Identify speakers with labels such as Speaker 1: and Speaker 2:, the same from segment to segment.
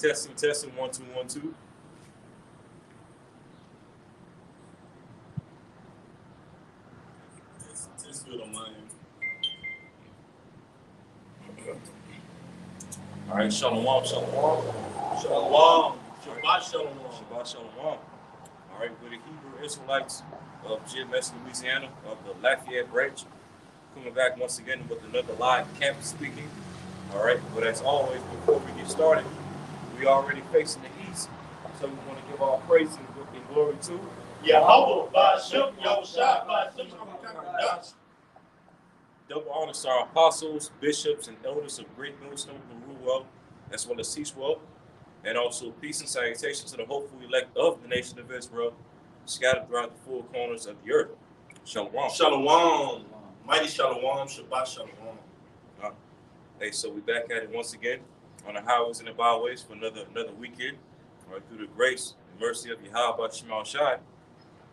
Speaker 1: Testing, 1 2 1 2.
Speaker 2: It's good on my end.
Speaker 1: All right, shalom, shalom.
Speaker 2: Shalom. Shabbat shalom.
Speaker 1: Shabbat shalom. All right, we're the Hebrew Israelites of GMS, Louisiana, of the Lafayette branch, coming back once again with another live campus speaking. All right, but as always, before we get started, we already facing the east, so we want to give all praise and glory to
Speaker 2: Yahweh Ba'ashem Yahushua Ba'ashem Hamakadosh.
Speaker 1: double honors to our apostles, bishops, and elders of Great Millstone who rule well, as well as teach well, and also peace and salutation to the hopeful elect of the nation of Israel, scattered throughout the four corners of the earth. Shalom.
Speaker 2: Shalom. Mighty shalom. Shabbat shalom.
Speaker 1: Hey, so we back at it once again on the highways and the byways for another weekend. All right, through the grace and mercy of Yahweh Shema Shai,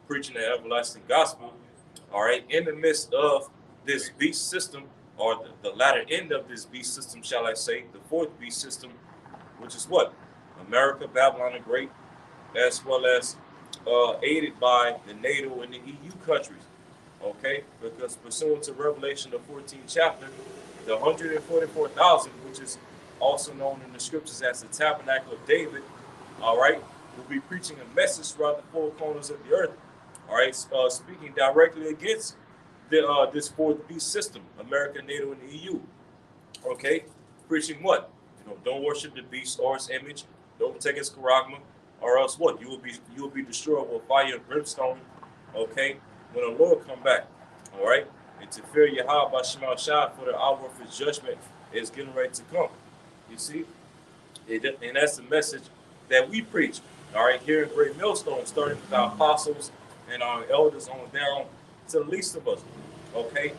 Speaker 1: preaching the everlasting gospel. All right, in the midst of this beast system, or the latter end of this beast system, shall I say, the fourth beast system, which is what? America, Babylon the Great, as well as aided by the NATO and the EU countries. Okay, because pursuant to Revelation, the 14th chapter, the 144,000, which is also known in the scriptures as the Tabernacle of David, all right, will be preaching a message throughout the four corners of the earth, all right, speaking directly against this fourth beast system, America, NATO, and the EU. Okay, preaching what? Don't worship the beast or its image. Don't take its charagma, or else what? You will be destroyed with fire and brimstone. Okay, when the Lord come back. All right, and to fear Yahweh by Shema Shai, for the hour of His judgment is getting ready to come. You see, and that's the message that we preach. All right, here in Great Millstone, starting with our apostles and our elders on down to the least of us. Okay,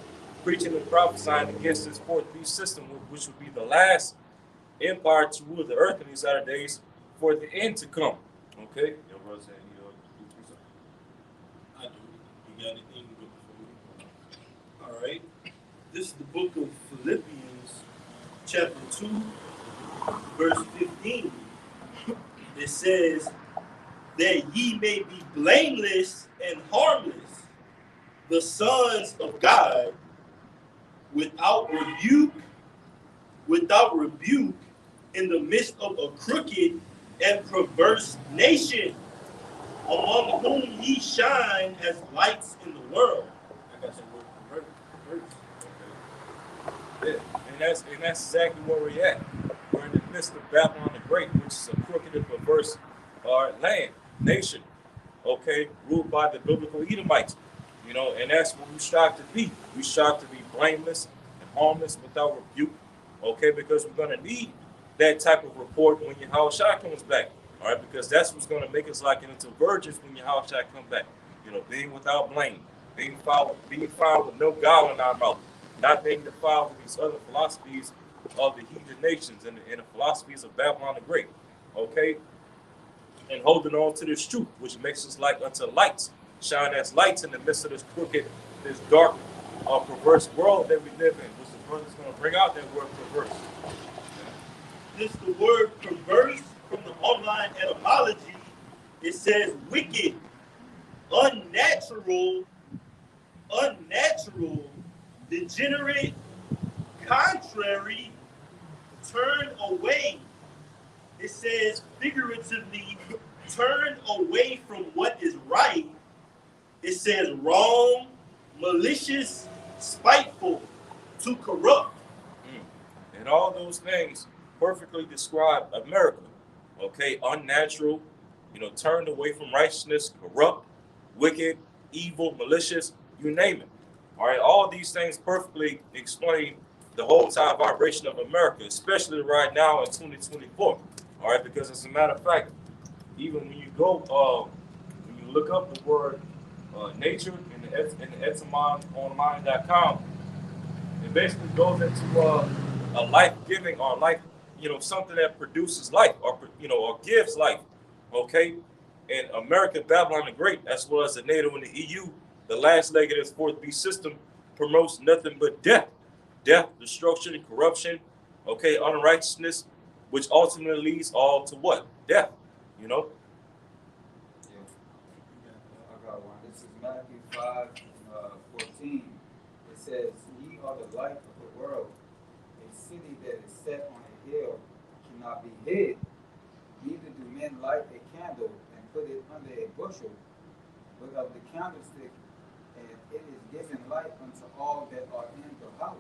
Speaker 1: preaching and prophesying against this fourth beast system, which would be the last empire to rule the earth in these latter days for the end to come. Okay, your brother saying
Speaker 2: I do. You got anything good for me? All right. This is the book of Philippians, chapter 2, verse 15. It says, that ye may be blameless and harmless, the sons of God, without rebuke, in the midst of a crooked and perverse nation, among whom ye shine as lights in the world. I got some word perverse.
Speaker 1: Yeah, and that's exactly where we're at. We're in the midst of Babylon the Great, which is a crooked and perverse land, nation, okay, ruled by the biblical Edomites, and that's what we strive to be. We strive to be blameless and harmless without rebuke, okay, because we're going to need that type of report when Yahweh Shai comes back, all right, because that's what's going to make us liken into virgins when Yahweh Shai comes back, being without blame, being found with no guile in our mouth, not being defiled with these other philosophies of the heathen nations and the philosophies of Babylon the Great, okay, and holding on to this truth, which makes us like unto lights, shine as lights in the midst of this crooked, this dark, perverse world that we live in, which the brother's going to bring out that word perverse.
Speaker 2: This is the word perverse from the online etymology. It says wicked, unnatural, degenerate, contrary, turn away. It says figuratively, turn away from what is right. It says wrong, malicious, spiteful, to corrupt.
Speaker 1: And all those things perfectly describe America. Okay, unnatural, turned away from righteousness, corrupt, wicked, evil, malicious, you name it. All right, all these things perfectly explain the whole entire vibration of America, especially right now in 2024. All right, because as a matter of fact, even when you go, when you look up the word nature in the etymon online.com, it basically goes into a life-giving or life, something that produces life or gives life. Okay, and America, Babylon the Great, as well as the NATO and the EU, the last leg of this fourth beast system promotes nothing but death, destruction, corruption, okay, unrighteousness, which ultimately leads all to what? Death. You know?
Speaker 3: Yeah, I got one. This is Matthew 5, 14. It says, "Ye are the light of the world. A city that is set on a hill cannot be hid. Neither do men light a candle and put it under a bushel, but of the candlestick, and it is given light unto all that are in the house.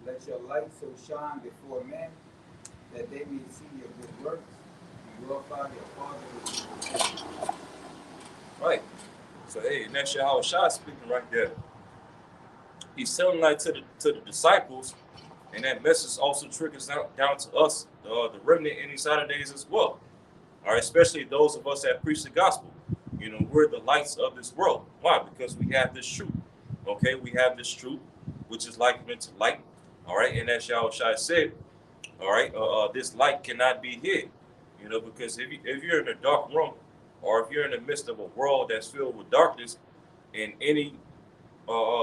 Speaker 3: Let your light so shine before men that they may see your good works and glorify your Father which is in heaven."
Speaker 1: Right. So hey, and that's Yahweh Shai speaking right there. He's telling like to the disciples, and that message also trickles down to us, the remnant in these latter days as well. All right, especially those of us that preach the gospel. You know, we're the lights of this world. Why? Because we have this truth. Okay, we have this truth, which is likened to light. All right, and as Yahweh Shai said, all right, this light cannot be hid. You know, because if you're in a dark room, or if you're in the midst of a world that's filled with darkness, and any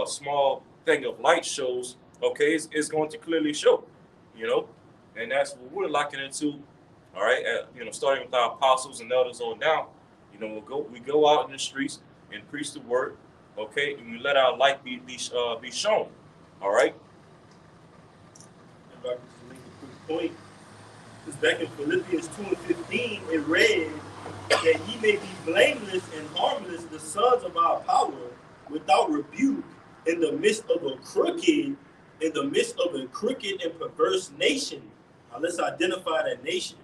Speaker 1: small thing of light shows, okay, it's going to clearly show, you know, and that's what we're locking into. All right, you know, starting with our apostles and elders on down, you know, we go out in the streets and preach the word, okay, and we let our light be shown. All right.
Speaker 2: If I could just make a quick point, because back in Philippians 2 and 15, it read that ye may be blameless and harmless, the sons of our power, without rebuke, in the midst of a crooked and perverse nation. Now let's identify that nation,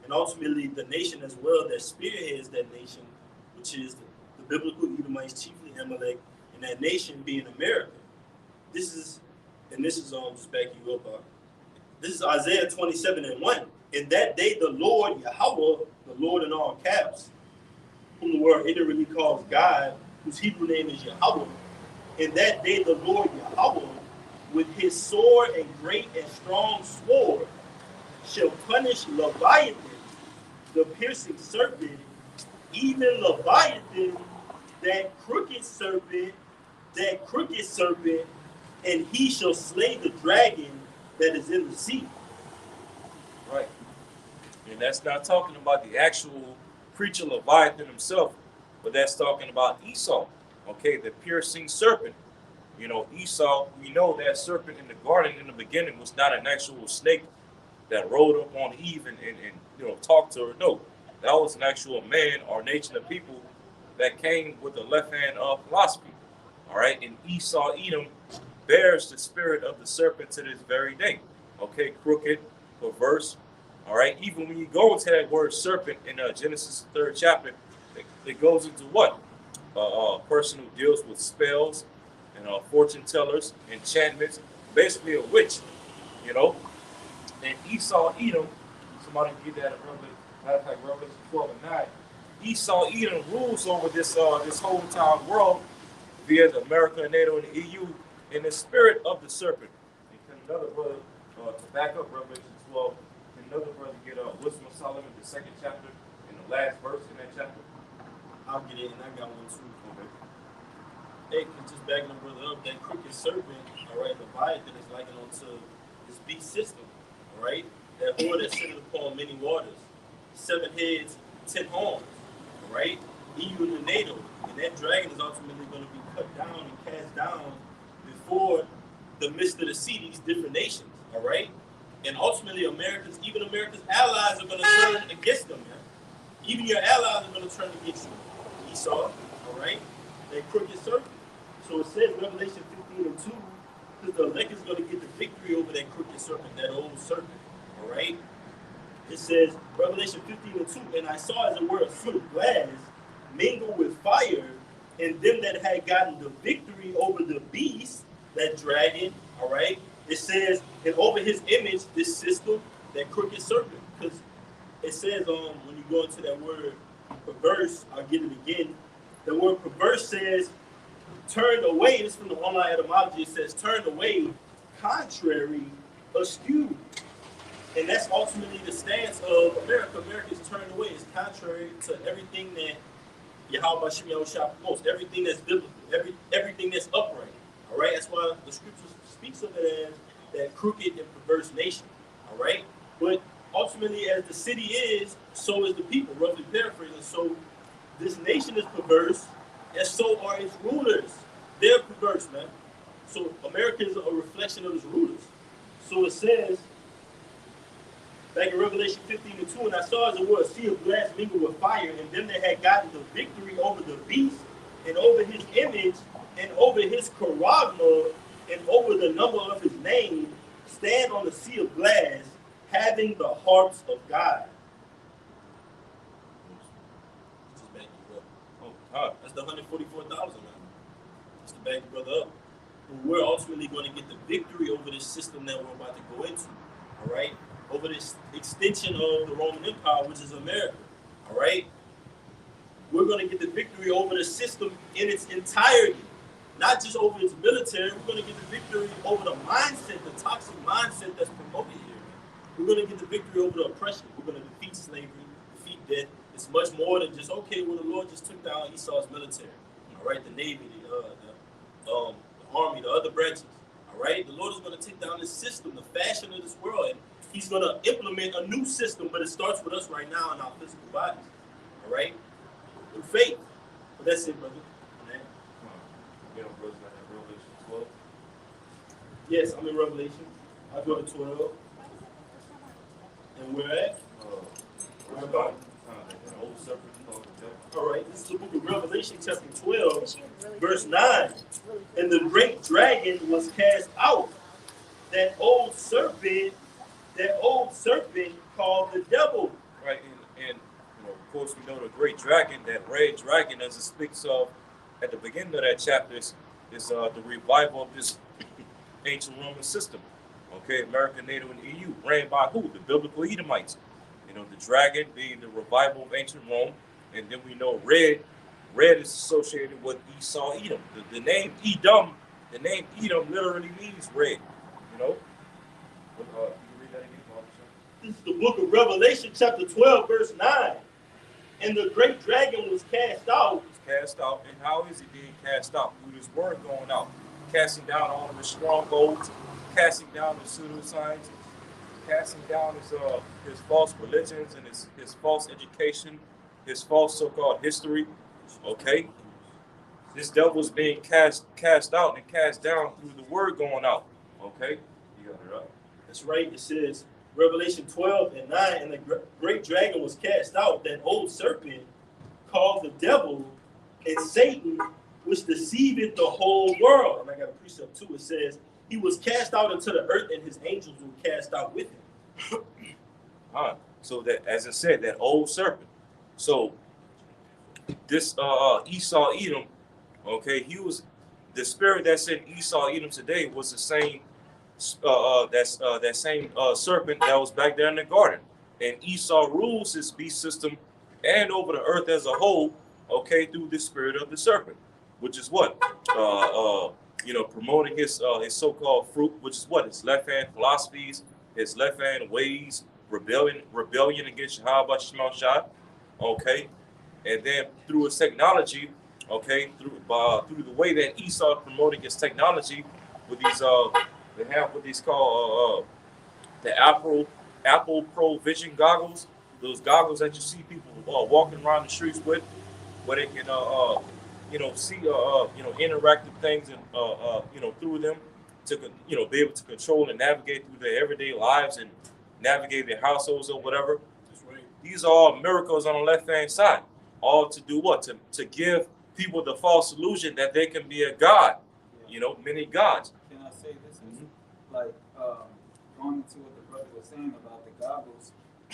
Speaker 2: and ultimately the nation as well that spearheads that nation, which is the biblical Edomites, chiefly Amalek, and that nation being America. This is just back you up. This is Isaiah 27 and 1. In that day, the Lord, Yahweh, the Lord in all caps, whom the word literally calls God, whose Hebrew name is Yahweh. In that day, the Lord Yahweh, with his sword and great and strong sword, shall punish Leviathan, the piercing serpent, even Leviathan, that crooked serpent, and he shall slay the dragon that is in the sea.
Speaker 1: Right. And that's not talking about the actual creature Leviathan himself, but that's talking about Esau, okay, the piercing serpent. You know, Esau, we know that serpent in the garden in the beginning was not an actual snake that rode up on Eve and you know, talked to her. No, that was an actual man or nation of people that came with the left hand of philosophy. All right, and Esau, Edom, bears the spirit of the serpent to this very day. Okay, crooked, perverse. All right, even when you go into that word serpent in Genesis 3rd chapter, it goes into what? A person who deals with spells and fortune tellers, enchantments, basically a witch, you know. And Esau, Edom, somebody get that in Revelation, matter of fact, Revelation 12 and 9. Esau, Edom rules over this whole entire world via the America, NATO, and the EU in the spirit of the serpent. And can another brother, to back up Revelation 12, can another brother get Wisdom of Solomon, the 2nd chapter, in the last verse in that chapter?
Speaker 2: I'll get it, and I got one too. Okay. Hey, just backing the brother up, that crooked serpent, all right, Leviathan is likened onto this beast system, all right? That whore that sitteth upon many waters, 7 heads, 10 horns, all right? EU and the NATO, and that dragon is ultimately going to be cut down and cast down before the midst of the sea, these different nations, all right? And ultimately, even America's allies are going to turn against them, man. Even your allies are going to turn against you. Esau, all right? That crooked serpent. So it says, Revelation 15 and 2, that the elect is going to get the victory over that crooked serpent, that old serpent, all right? It says, Revelation 15 and 2, and I saw as it were a foot of glass mingled with fire, and them that had gotten the victory over the beast, that dragon, all right? It says, and over his image, this system, that crooked serpent. Because it says, when you go into that word perverse, I'll get it again. The word perverse says, turned away. This is from the online etymology. It says, turned away, contrary, askew. And that's ultimately the stance of America. America is turned away. It's contrary to everything that Yahweh Bashem Yahushua promotes, everything that's biblical, everything that's upright. All right? That's why the scripture speaks of it as that crooked and perverse nation. All right? But ultimately, as the city is, so is the people, roughly paraphrasing. So this nation is perverse, and so are its rulers. They're perverse, man. So America is a reflection of its rulers. So it says, back in Revelation 15:2, and I saw as it were a sea of glass mingled with fire, and them that had gotten the victory over the beast, and over his image, and over his charagma, and over the number of his name, stand on the sea of glass, having the harps of God. Just back you up. Oh, that's the 144,000, man. Just to back your brother up. We're ultimately going to get the victory over this system that we're about to go into. All right? Over this extension of the Roman Empire, which is America. All right? We're going to get the victory over the system in its entirety. Not just over its military. We're going to get the victory over the mindset, the toxic mindset that's promoted here. We're going to get the victory over the oppression. We're going to defeat slavery, defeat death. It's much more than just, okay, well, the Lord just took down Esau's military. All right? The Navy, the Army, the other branches. All right? The Lord is going to take down this system, the fashion of this world, and he's going to implement a new system, but it starts with us right now in our physical bodies. All right? Through faith. But that's it, brother. Amen.
Speaker 1: You know, brothers, like in Revelation 12.
Speaker 2: Yes, I'm in Revelation. I go to 12. And we're at? We're about.
Speaker 1: Old serpent called the devil.
Speaker 2: All right, this is the book of Revelation, chapter 12, verse 9. And the great dragon was cast out, that old serpent called the devil.
Speaker 1: Right, and you know, of course, we know the great dragon, that red dragon, as it speaks of at the beginning of that chapter, is the revival of this ancient Roman system. Okay, America, NATO, and EU, ran by who? The biblical Edomites. You know, the dragon being the revival of ancient Rome, and then we know red is associated with Esau, Edom. The name Edom literally means red. You know, but, you can read that again, officer.
Speaker 2: This is the book of Revelation, chapter 12, verse 9. And the great dragon was cast out.
Speaker 1: Cast out, and how is he being cast out? Through this word going out, casting down all of his strongholds, casting down his pseudoscience, casting down his false religions and his false education, his false so-called history. Okay, this devil is being cast out and cast down through the word going out. Okay, you got it right.
Speaker 2: That's right. It says Revelation 12 and 9, and the great dragon was cast out, that old serpent called the devil and Satan, which deceiveth the whole world. And I got a precept too. It says he was cast out into the earth, and his angels were cast out with him.
Speaker 1: So that, as I said, that old serpent. So this Esau Edom, okay, he was the spirit that's in Esau Edom today was the same that same serpent that was back there in the garden. And Esau rules his beast system and over the earth as a whole, okay, through the spirit of the serpent, which is what promoting his so-called fruit, which is what his left hand philosophies, his left hand ways, rebellion against Yahweh Shema Shah, okay, and then through his technology, okay, through the way that Esau promoting his technology with these they have what these called the Apple Pro Vision goggles, those goggles that you see people walking around the streets with, where they can see interactive things and through them to be able to control and navigate through their everyday lives and navigate their households or whatever.
Speaker 2: That's right.
Speaker 1: These are all miracles on the left hand side, all to do what? To give people the false illusion that they can be a god, many gods.
Speaker 3: Can I say this? Like going into what the brother was saying about the goggles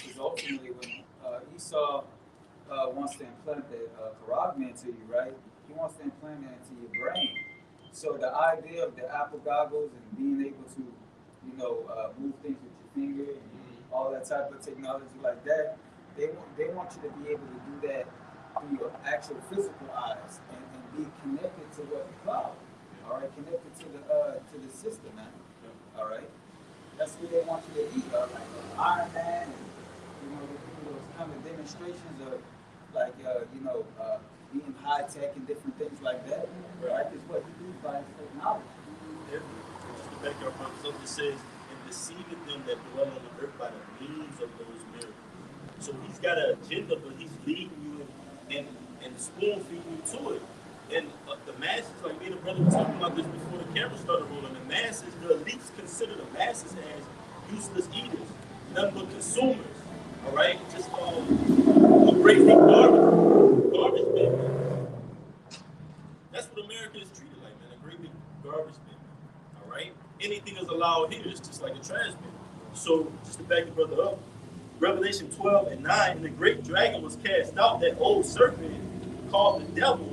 Speaker 3: is ultimately when Esau wants to implant the charagma into you, right? He wants to implant that into your brain. So the idea of the Apple goggles and being able to, move things with your finger and all that type of technology like that, they want you to be able to do that through your actual physical eyes and be connected to what the cloud. All right, connected to the system, man. All right, that's what they want you to be. Like Iron Man, and they do those kind of demonstrations of being high tech and different things like that. Right, is what he does by his technology.
Speaker 2: Yeah. Just to back up on something that says, and deceiving them that dwell on the earth by the means of those miracles. So he's got an agenda, but he's leading you and spoon feeding you to it. And the masses, like me and the brother were talking about this before the camera started rolling, the masses, the elites consider the masses as useless eaters, nothing but consumers. All right? Just a great big garbage bin. That's what America is treated like, man. A great big garbage bin. All right? Anything is allowed here. It's just like a trash bin. So, just to back the brother up, Revelation 12:9, and the great dragon was cast out, that old serpent called the devil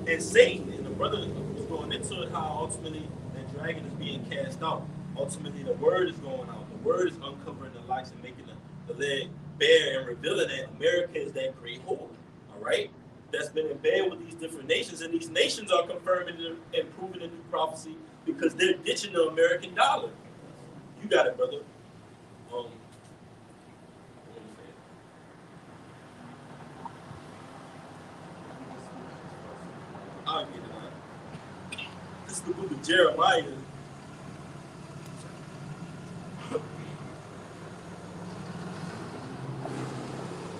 Speaker 2: and Satan. And the brother was going into it, how ultimately that dragon is being cast out. Ultimately, the word is going out. The word is uncovering the lights and making the leg bare and revealing that America is that great whore. All right? That's been in bed with these different nations, and these nations are confirming and proving the new prophecy because they're ditching the American dollar. You got it, brother. I'll get it out. This is the book of Jeremiah.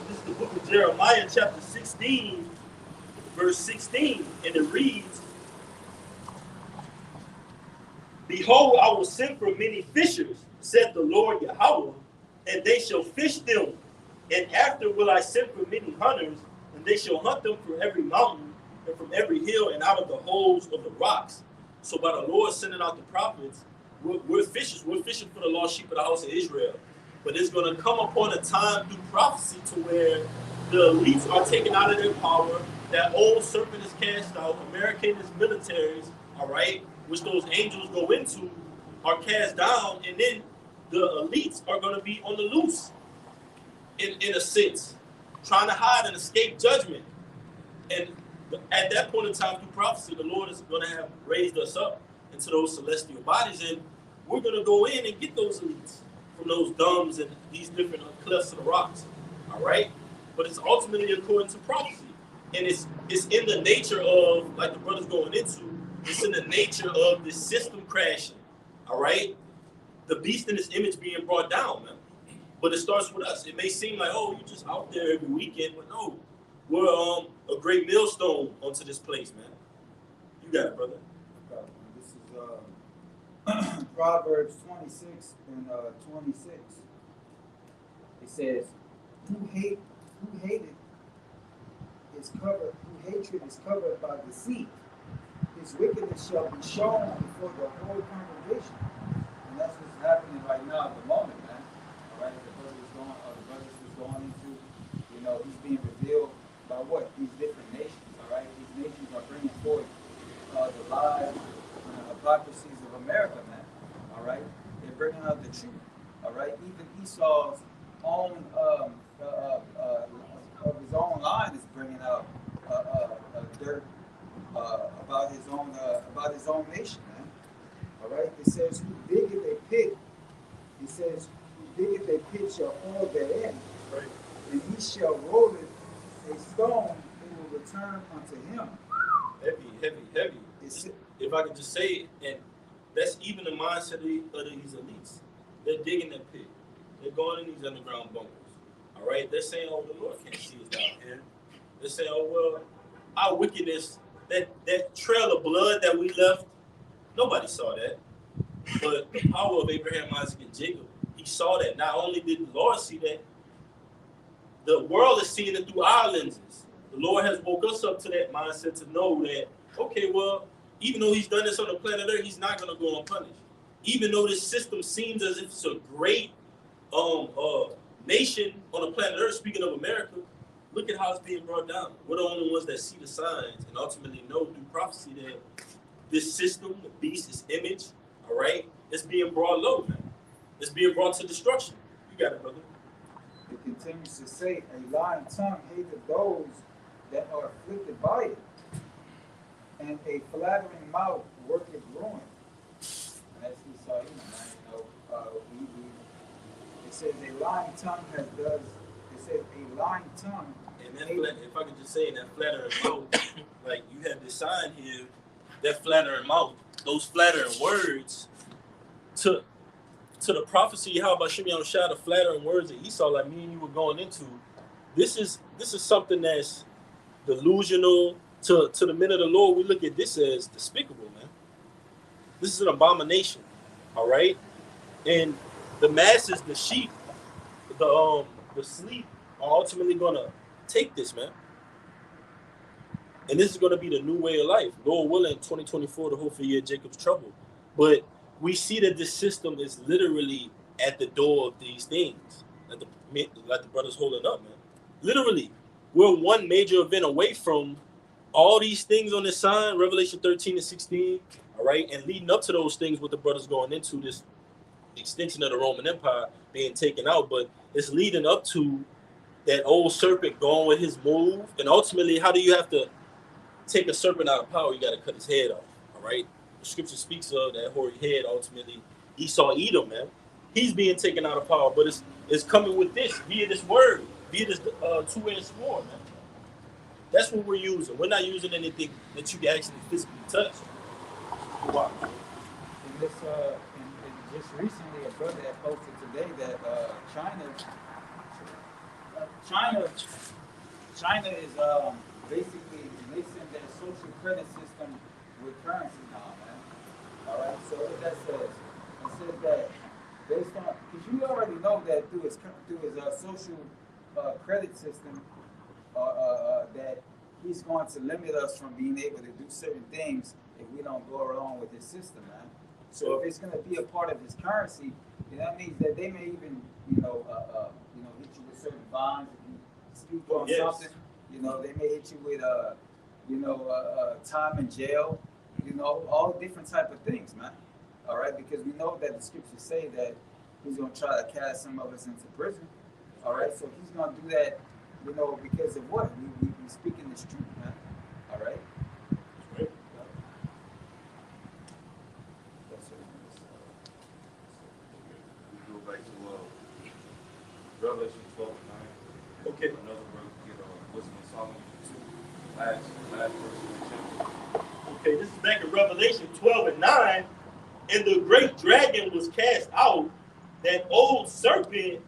Speaker 2: This is the book of Jeremiah, chapter 16, verse 16, and it reads, "Behold, I will send for many fishers, said the Lord Yahweh, and they shall fish them. And after will I send for many hunters, and they shall hunt them from every mountain and from every hill and out of the holes of the rocks." So by the Lord sending out the prophets, we're fishers. We're fishing for the lost sheep of the house of Israel. But it's going to come upon a time through prophecy to where the elites are taken out of their power. That old serpent is cast out. America and its militaries, all right, which those angels go into, are cast down. And then the elites are going to be on the loose, in a sense, trying to hide and escape judgment. And at that point in time, through prophecy, the Lord is going to have raised us up into those celestial bodies, and we're going to go in and get those elites from those domes and these different clefts of the rocks. All right? But it's ultimately according to prophecy. And it's in the nature of, like the brother's going into, it's in the nature of this system crashing. All right? The beast in this image being brought down, man. But it starts with us. It may seem like, oh, you're just out there every weekend, but no. We're a great millstone onto this place, man. You got it, brother.
Speaker 3: This is Proverbs 26 and 26. It says, who hatred is covered by deceit. His wickedness shall be shown before the whole congregation. And that's what's happening right now at the moment, man. All right, the brothers was going into, he's being revealed by what? These different nations, all right? These nations are bringing forth the lies and the hypocrisies of America, man, all right? They're bringing out the truth, all right? Even Esau's own, of his own line is bringing out dirt about his own nation, man, all right? It says, who diggeth a pit, it says, who diggeth a pit shall fall therein, right? And he shall roll it a stone, it will return unto him.
Speaker 2: Heavy. If I could just say it, and that's even the mindset of these elites. They're digging that pit. They're going in these underground bunkers. All right? They're saying, oh, the Lord can't see us down here. They're saying, oh, well, our wickedness, that trail of blood that we left, nobody saw that. But the power of Abraham, Isaac, and Jacob, he saw that. Not only did the Lord see that, the world is seeing it through our lenses. The Lord has woke us up to that mindset to know that, okay, well, even though he's done this on the planet Earth, he's not going to go unpunished. Even though this system seems as if it's a great nation on the planet Earth, speaking of America, look at how it's being brought down. We're the only ones that see the signs and ultimately know through prophecy that this system, the beast, this image, all right, it's being brought low, man. It's being brought to destruction. You got it, brother.
Speaker 3: It continues to say, a lying tongue hateth those that are afflicted by it, and a flattering mouth worketh ruin. And as we saw, it says a lying tongue a lying tongue.
Speaker 2: And that if I could just say, that flattering mouth, like you have this sign here, that flattering mouth, those flattering words to
Speaker 4: to the prophecy, how about Shimei Shah, the flattering words of Esau, like me and you were going into, this is something that's delusional. To the men of the Lord, we look at this as despicable, man. This is an abomination, all right? And the masses, the sheep, the sleep are ultimately gonna take this, man. And this is gonna be the new way of life. Lord willing, 2024, the hopeful year of Jacob's trouble. But we see that this system is literally at the door of these things, like the brothers holding up, man. Literally, we're one major event away from all these things on this sign, Revelation 13 and 16, all right? And leading up to those things, what the brothers going into, this extension of the Roman Empire being taken out, but it's leading up to that old serpent going with his move. And ultimately, how do you have to take a serpent out of power? You got to cut his head off, all right? The scripture speaks of that hoary head, ultimately. Esau Edom, man. He's being taken out of power, but it's coming with this, via this word, via this two-edged sword, man. That's what we're using. We're not using anything that you can actually physically touch. Wow.
Speaker 3: And this, and just recently, a brother had posted today that China is basically mixing their social credit system with currency now, man. All right. So what that says, it says that based on, because you already know that through his social credit system. That he's going to limit us from being able to do certain things if we don't go along with his system, man. So if it's going to be a part of his currency, then that means that they may even, hit you with certain bonds if you speak on something. They may hit you with, time in jail. All different type of things, man. All right, because we know that the scriptures say that he's going to try to cast some of us into prison. All right, so he's going to do that. Because of what? We speak in this truth, man. All right?
Speaker 4: Right.
Speaker 1: We go back to Revelation 12 and 9.
Speaker 4: Okay.
Speaker 1: Another verse, wisdom of Solomon 2. Last verse of the chapter.
Speaker 4: Okay, this is back in Revelation 12 and 9. And the great dragon was cast out, that old serpent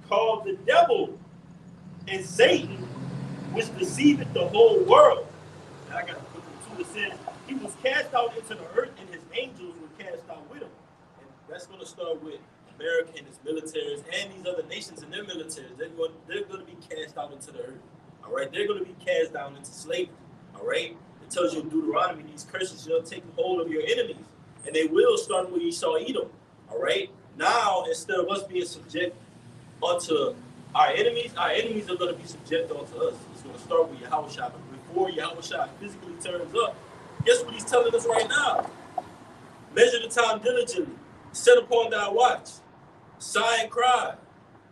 Speaker 4: called the devil and Satan, which deceiveth the whole world. Now I got to put the two. It says he was cast out into the earth, and his angels were cast out with him. And that's going to start with America and its militaries, and these other nations and their militaries. They're going to be cast out into the earth. All right, they're going to be cast down into slavery. All right, it tells you in Deuteronomy these curses shall take hold of your enemies, and they will start with Esau Edom. All right, now instead of us being subject unto our enemies are going to be subject unto us. It's going to start with Yahushua. But before Yahushua physically turns up, guess what he's telling us right now? Measure the time diligently. Set upon thy watch. Sigh and cry.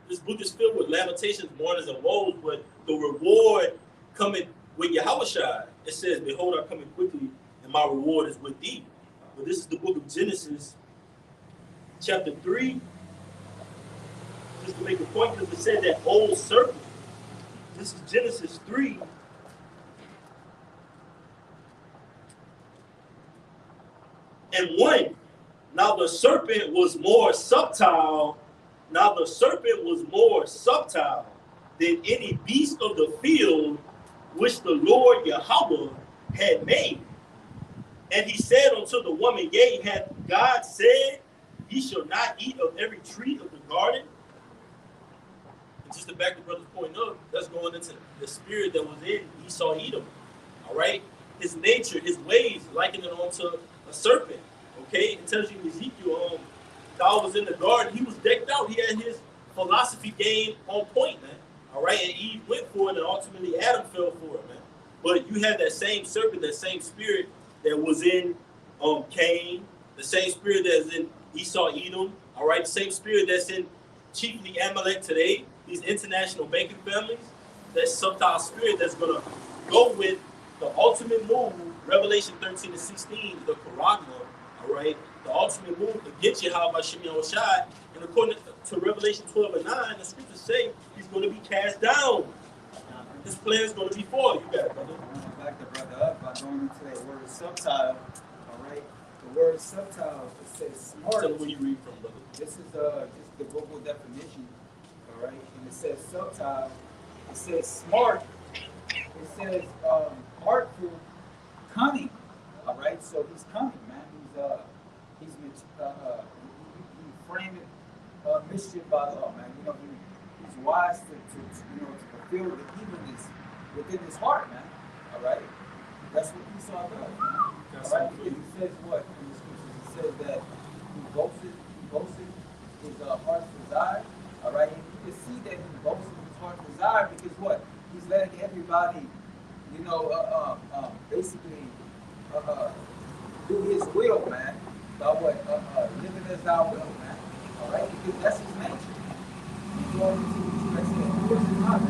Speaker 4: This book is filled with lamentations, mournings, and woes, but the reward coming with Yahushua. It says, behold, I'm coming quickly, and my reward is with thee. But this is the book of Genesis, chapter 3. Just to make a point, because it said that old serpent. This is Genesis 3. And 1. Now the serpent was more subtle. Than any beast of the field which the Lord Yahweh had made. And he said unto the woman, yea, hath God said, ye shall not eat of every tree of the garden? Just to back the brother's point up, that's going into the spirit that was in Esau Edom. All right? His nature, his ways, likening it onto a serpent. Okay? It tells you in Ezekiel, God was in the garden. He was decked out. He had his philosophy game on point, man. All right? And Eve went for it, and ultimately Adam fell for it, man. But you have that same serpent, that same spirit that was in Cain, the same spirit that's in Esau Edom. All right? The same spirit that's in chiefly Amalek today. These international banking families, that subtle spirit that's going to go with the ultimate move, Revelation 13 and 16, the Quran, all right? The ultimate move against Yahweh Shimei Shai. And according to Revelation 12 and 9, the scriptures say he's going to be cast down. His plan is going to be forward. You got it, brother.
Speaker 3: I want to back the brother up by going into that word subtile, all right? The the word subtile, it says smart.
Speaker 4: Tell me where you read from, brother.
Speaker 3: This is just the Google definition, all right? And it says subtile. It says smart. It says artful, cunning, all right? So he's cunning, man. He's he framing mischief by law, man. You know, he's wise to fulfill the evilness within his heart, man. All right, that's what Esau does, man. All right, because he says what in the scriptures? He says that he boasted his heart's desire. All right, and you can see that he boasted his heart's desire because what? He's letting everybody, basically do his will, man. By what? Living as thou will, man. All right, because that's his nature. He's going into the expression of who is not.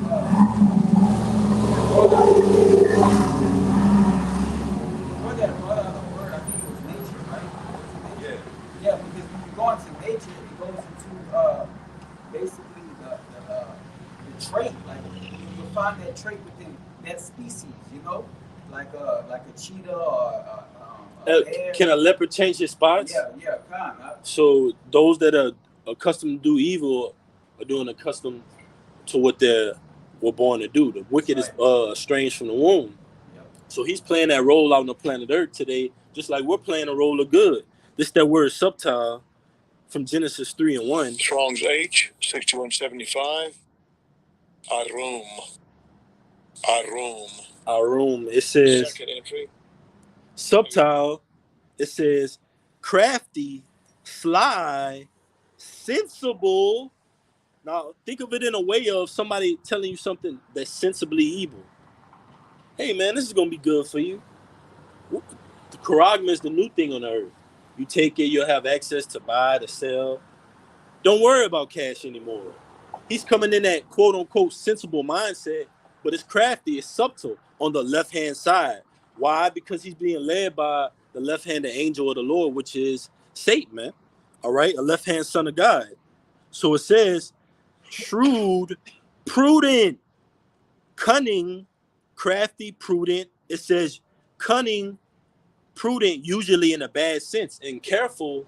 Speaker 3: Brought out a word, I think it was nature, right?
Speaker 1: Yeah.
Speaker 3: Yeah, because when you go into nature, it goes into basically the trait. Like you'll find that trait within that species, like a cheetah or a bear.
Speaker 4: Can a leopard change his spots?
Speaker 3: Yeah, kind of.
Speaker 4: So those that are accustomed to do evil are doing accustomed to what they were born to do. The wicked is estranged from the womb.
Speaker 3: Yep.
Speaker 4: So he's playing that role out on the planet Earth today, just like we're playing a role of good. This that word subtile from Genesis 3:1.
Speaker 5: Strong's H 6175. Arum.
Speaker 4: It says
Speaker 5: Second entry.
Speaker 4: subtile. It says crafty, sly, sensible. Now think of it in a way of somebody telling you something that's sensibly evil. Hey man, this is gonna be good for you. The charagma is the new thing on earth. You take it, you'll have access to buy, to sell. Don't worry about cash anymore. He's coming in that quote unquote sensible mindset, but it's crafty, it's subtle on the left hand side. Why? Because he's being led by the left-handed angel of the Lord, which is Satan, man. All right, a left-hand son of God. So it says shrewd, prudent, cunning, crafty, prudent. It says cunning, prudent, usually in a bad sense, and careful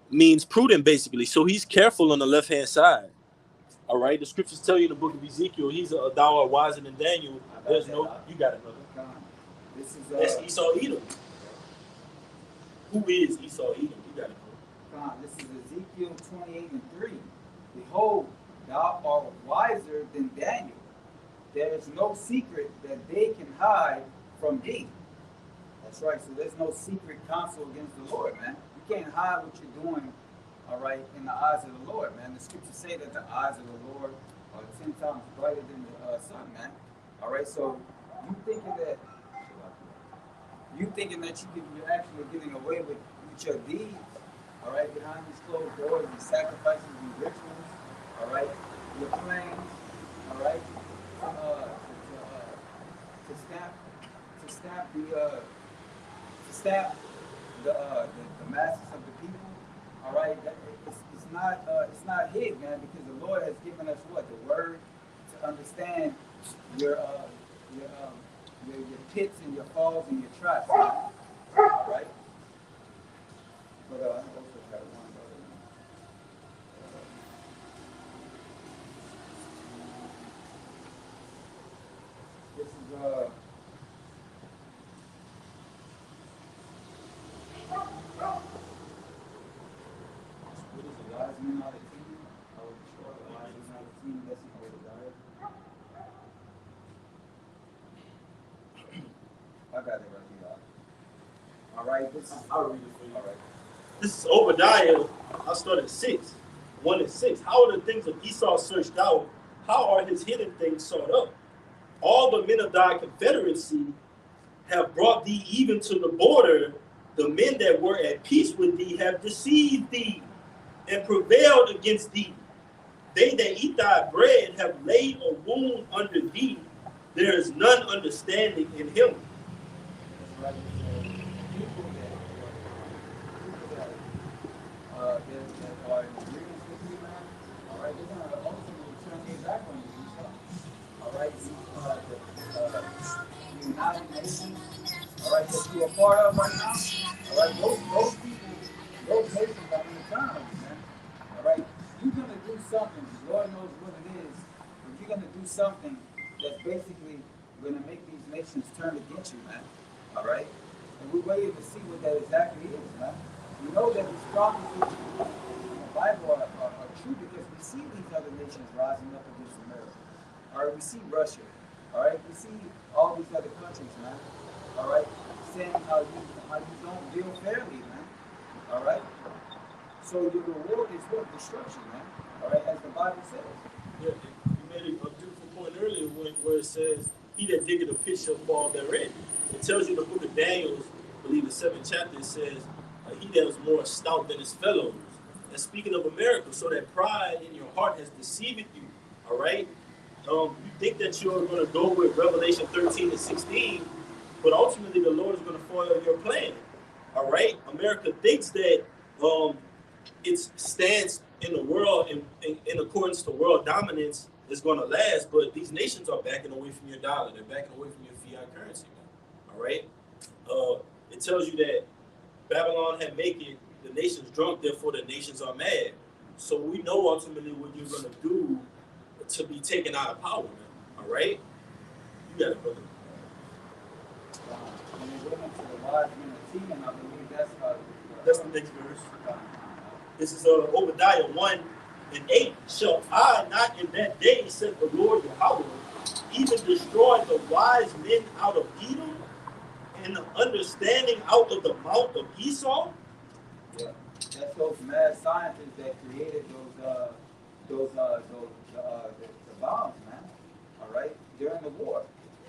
Speaker 4: means prudent, basically. So he's careful on the left-hand side. All right, the scriptures tell you in the book of Ezekiel, thou art wiser than Daniel. There's no, you got it, brother.
Speaker 3: This is
Speaker 4: That's Esau Edom. Who is Esau Edom? You got it, bro.
Speaker 3: This is Ezekiel 28:3. Behold, thou art wiser than Daniel. There is no secret that they can hide from thee. That's right. So there's no secret counsel against the Lord, man. You can't hide what you're doing, all right, in the eyes of the Lord, man. The scriptures say that the eyes of the Lord are 10 times brighter than the sun, man. All right, so you thinking that you're actually getting away with your deeds, all right, behind these closed doors, your sacrifices, your rituals, all right, your plans, all right, to stamp the masses of the people, all right. It's not hid, man, because the Lord has given us what? The word to understand your pits and your falls and your traps, man. All right. But I also got one. This is what is it? Wise men out of 10? I was sure wise men out of 10. That's an Obadiah. I got it right here. All right,
Speaker 4: I'll read it for you.
Speaker 3: All right.
Speaker 4: This is Obadiah. I'll start at 6. 1 and 6. How are the things of Esau searched out? How are his hidden things sought up? All the men of thy confederacy have brought thee even to the border. The men that were at peace with thee have deceived thee and prevailed against thee. They that eat thy bread have laid a wound under thee. There is none understanding in him.
Speaker 3: That's right. People that are in agreement with you, man, all right, they're going to ultimately turn their back on you. All right, the United Nations, all right, that you're a part of right now, all right, those something that's basically going to make these nations turn against you, man. All right? And we're waiting to see what that exactly is, man. We know that these prophecies in the Bible are true because we see these other nations rising up against America. All right? We see Russia. All right? We see all these other countries, man. All right? Saying how you don't deal fairly, man. All right? So your reward is what? Destruction, man. All right? As the Bible says.
Speaker 4: Yeah, you made a beautiful point earlier where it says, "He that diggeth a pit shall fall therein." It tells you in the book of Daniel, I believe the 7th chapter, it says, "He that was more stout than his fellows." And speaking of America, so that pride in your heart has deceived you. All right, you think that you're going to go with Revelation 13 and 16, but ultimately the Lord is going to foil your plan. All right, America thinks that its stance in the world in accordance to world dominance is going to last, but these nations are backing away from your dollar. They're backing away from your fiat currency. All right, it tells you that Babylon had made it the nations drunk, therefore the nations are mad. So we know ultimately what you're going to do to be taken out of power, man. All right, you got it, brother.
Speaker 3: When they went into the wise men of Teman, I believe
Speaker 4: That's the next verse. This is Obadiah 1 and 8. Shall I not in that day, said the Lord Yahweh, even destroy the wise men out of Edom and the understanding out of the mouth of Esau?
Speaker 3: Yeah, that's those mad scientists that created the bombs, man. All right, during the war.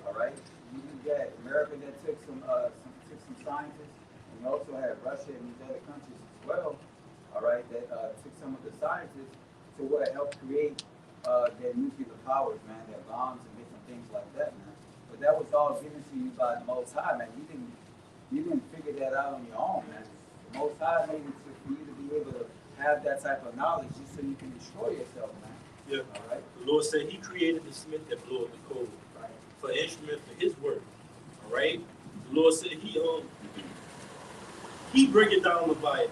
Speaker 3: All right, you got America that took some scientists, and you also had Russia and these other countries as well. All right, that took some of the scientists to what helped create their nuclear powers, man, their bombs and different things like that, man. But that was all given to you by the Most High, man. You didn't figure that out on your own, man. The Most High made it for you to be able to have that type of knowledge just so you can destroy yourself, man.
Speaker 4: Yeah.
Speaker 3: All right.
Speaker 4: The Lord said He created the smith that bloweth the coal, right, for instrument for His work. All right. The Lord said He bring it down Lafayette.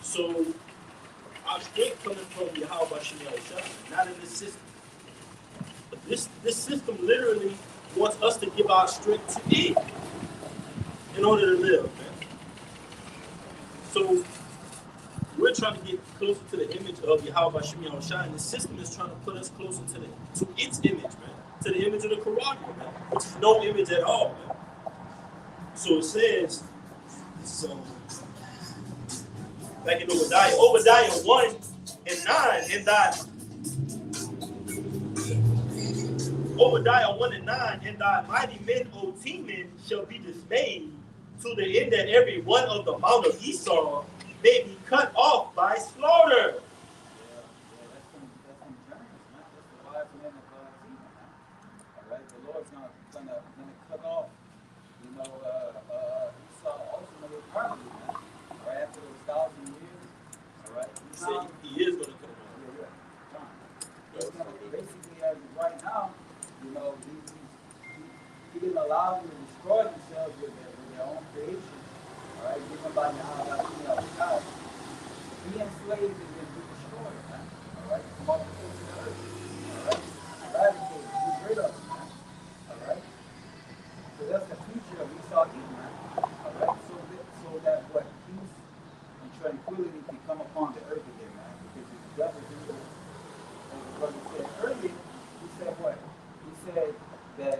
Speaker 4: So our strength coming from Yahweh Shai, not in this system. This system literally wants us to give our strength to it in order to live, man. So we're trying to get closer to the image of Yahweh Shai, and the system is trying to put us closer to its image, man, to the image of the Quran, man, which is no image at all, man. So it says, back in Obadiah 1 and 9, and thy Obadiah 1 and 9, and thy mighty men, O Teman, shall be dismayed, to the end that every one of the mount of Esau may be cut off by slaughter.
Speaker 3: That's some Germans, man. That's the wise men of Teman, man. All right, the Lord's gonna cut off, Esau ultimately permanently, man. All right, after those 1,000 years, all right.
Speaker 4: He said he is going to cut off.
Speaker 3: Yeah. He's gonna basically, as of right now, he didn't allow them to destroy themselves with their own creation. All right, given by God. He enslaved and then he destroyed, man. All right, come off the face of the earth. All right, eradicate, get rid of them, man. All right, so that's the future of Esau Edom, man. All right, so that what peace and tranquility can come upon the earth again, man. Because the devil is evil. As the brother said earlier, he said what? He said that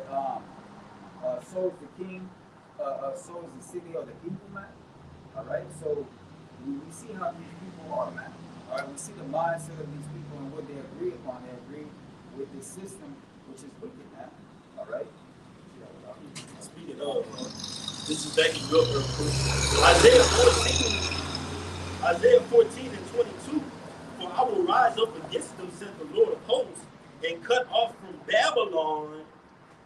Speaker 3: so is the king, so is the city of the people, man. All right, so we see how these people are, man. All right, we see the mindset of these people and what they agree upon. They agree with this system, which is wicked, man. All right.
Speaker 4: Speaking of, this is back in your verse. Isaiah 14 and 22. For I will rise up against them, said the Lord of hosts, and cut off from Babylon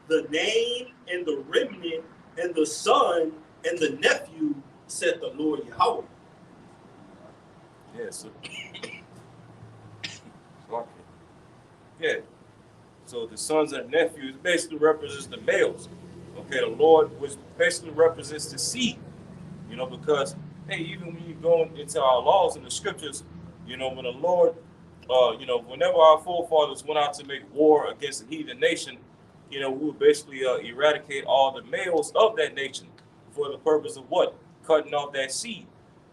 Speaker 4: the name and the remnant and the son and the nephew, said the Lord Yahweh.
Speaker 1: Yeah, so yeah. So the sons and nephews basically represents the males. Okay, the Lord which basically represents the seed. Because hey, even when you go into our laws and the scriptures, when the Lord whenever our forefathers went out to make war against a heathen nation, we would basically eradicate all the males of that nation for the purpose of what? Cutting off that seed,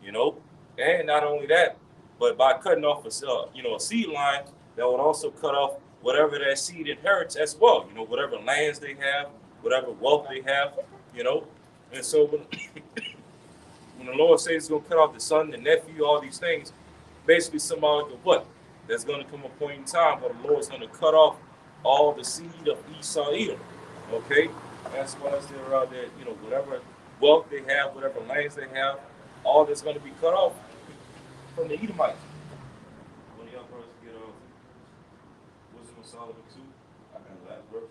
Speaker 1: you know. And not only that, but by cutting off a seed line, that would also cut off whatever that seed inherits as well. Whatever lands they have, whatever wealth they have, you know. And so when the Lord says He's going to cut off the son, the nephew, all these things, basically symbolic of what? There's going to come a point in time where the Lord's going to cut off all the seed of Esau, Edom. Okay, as far as whatever wealth they have, whatever lands they have, all that's going to be cut off from the Edomites. One of y'all brothers get Wisdom of Solomon 2, I got the last verse.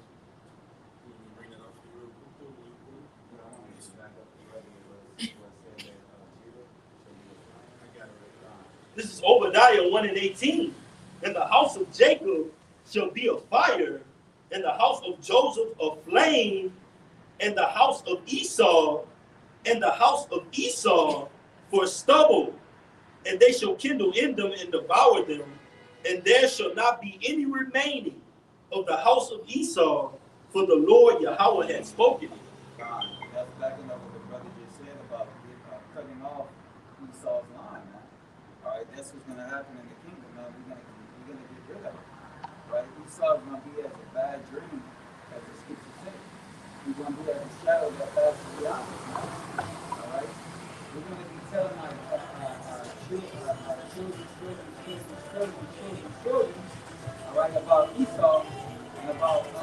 Speaker 4: Bring that up for you real quick. I got it right down.
Speaker 2: This is Obadiah 1 and 18. And the house of Jacob shall be a fire, and the house of Joseph a flame, and the house of Esau, for stubble, and they shall kindle in them and devour them, and there shall not be any remaining of the house of Esau, for the Lord Yahweh had spoken it.
Speaker 3: God, that's backing up what the brother just said about cutting off Esau's line, man. All right, that's what's going to happen in the kingdom, man. We're gonna get rid of it, right? Esau's going to be as a bad dream, as the scripture says. He's going to be as a shadow that passes beyond us, man. All right, we're going to be telling our children, all right, about Esau and about we're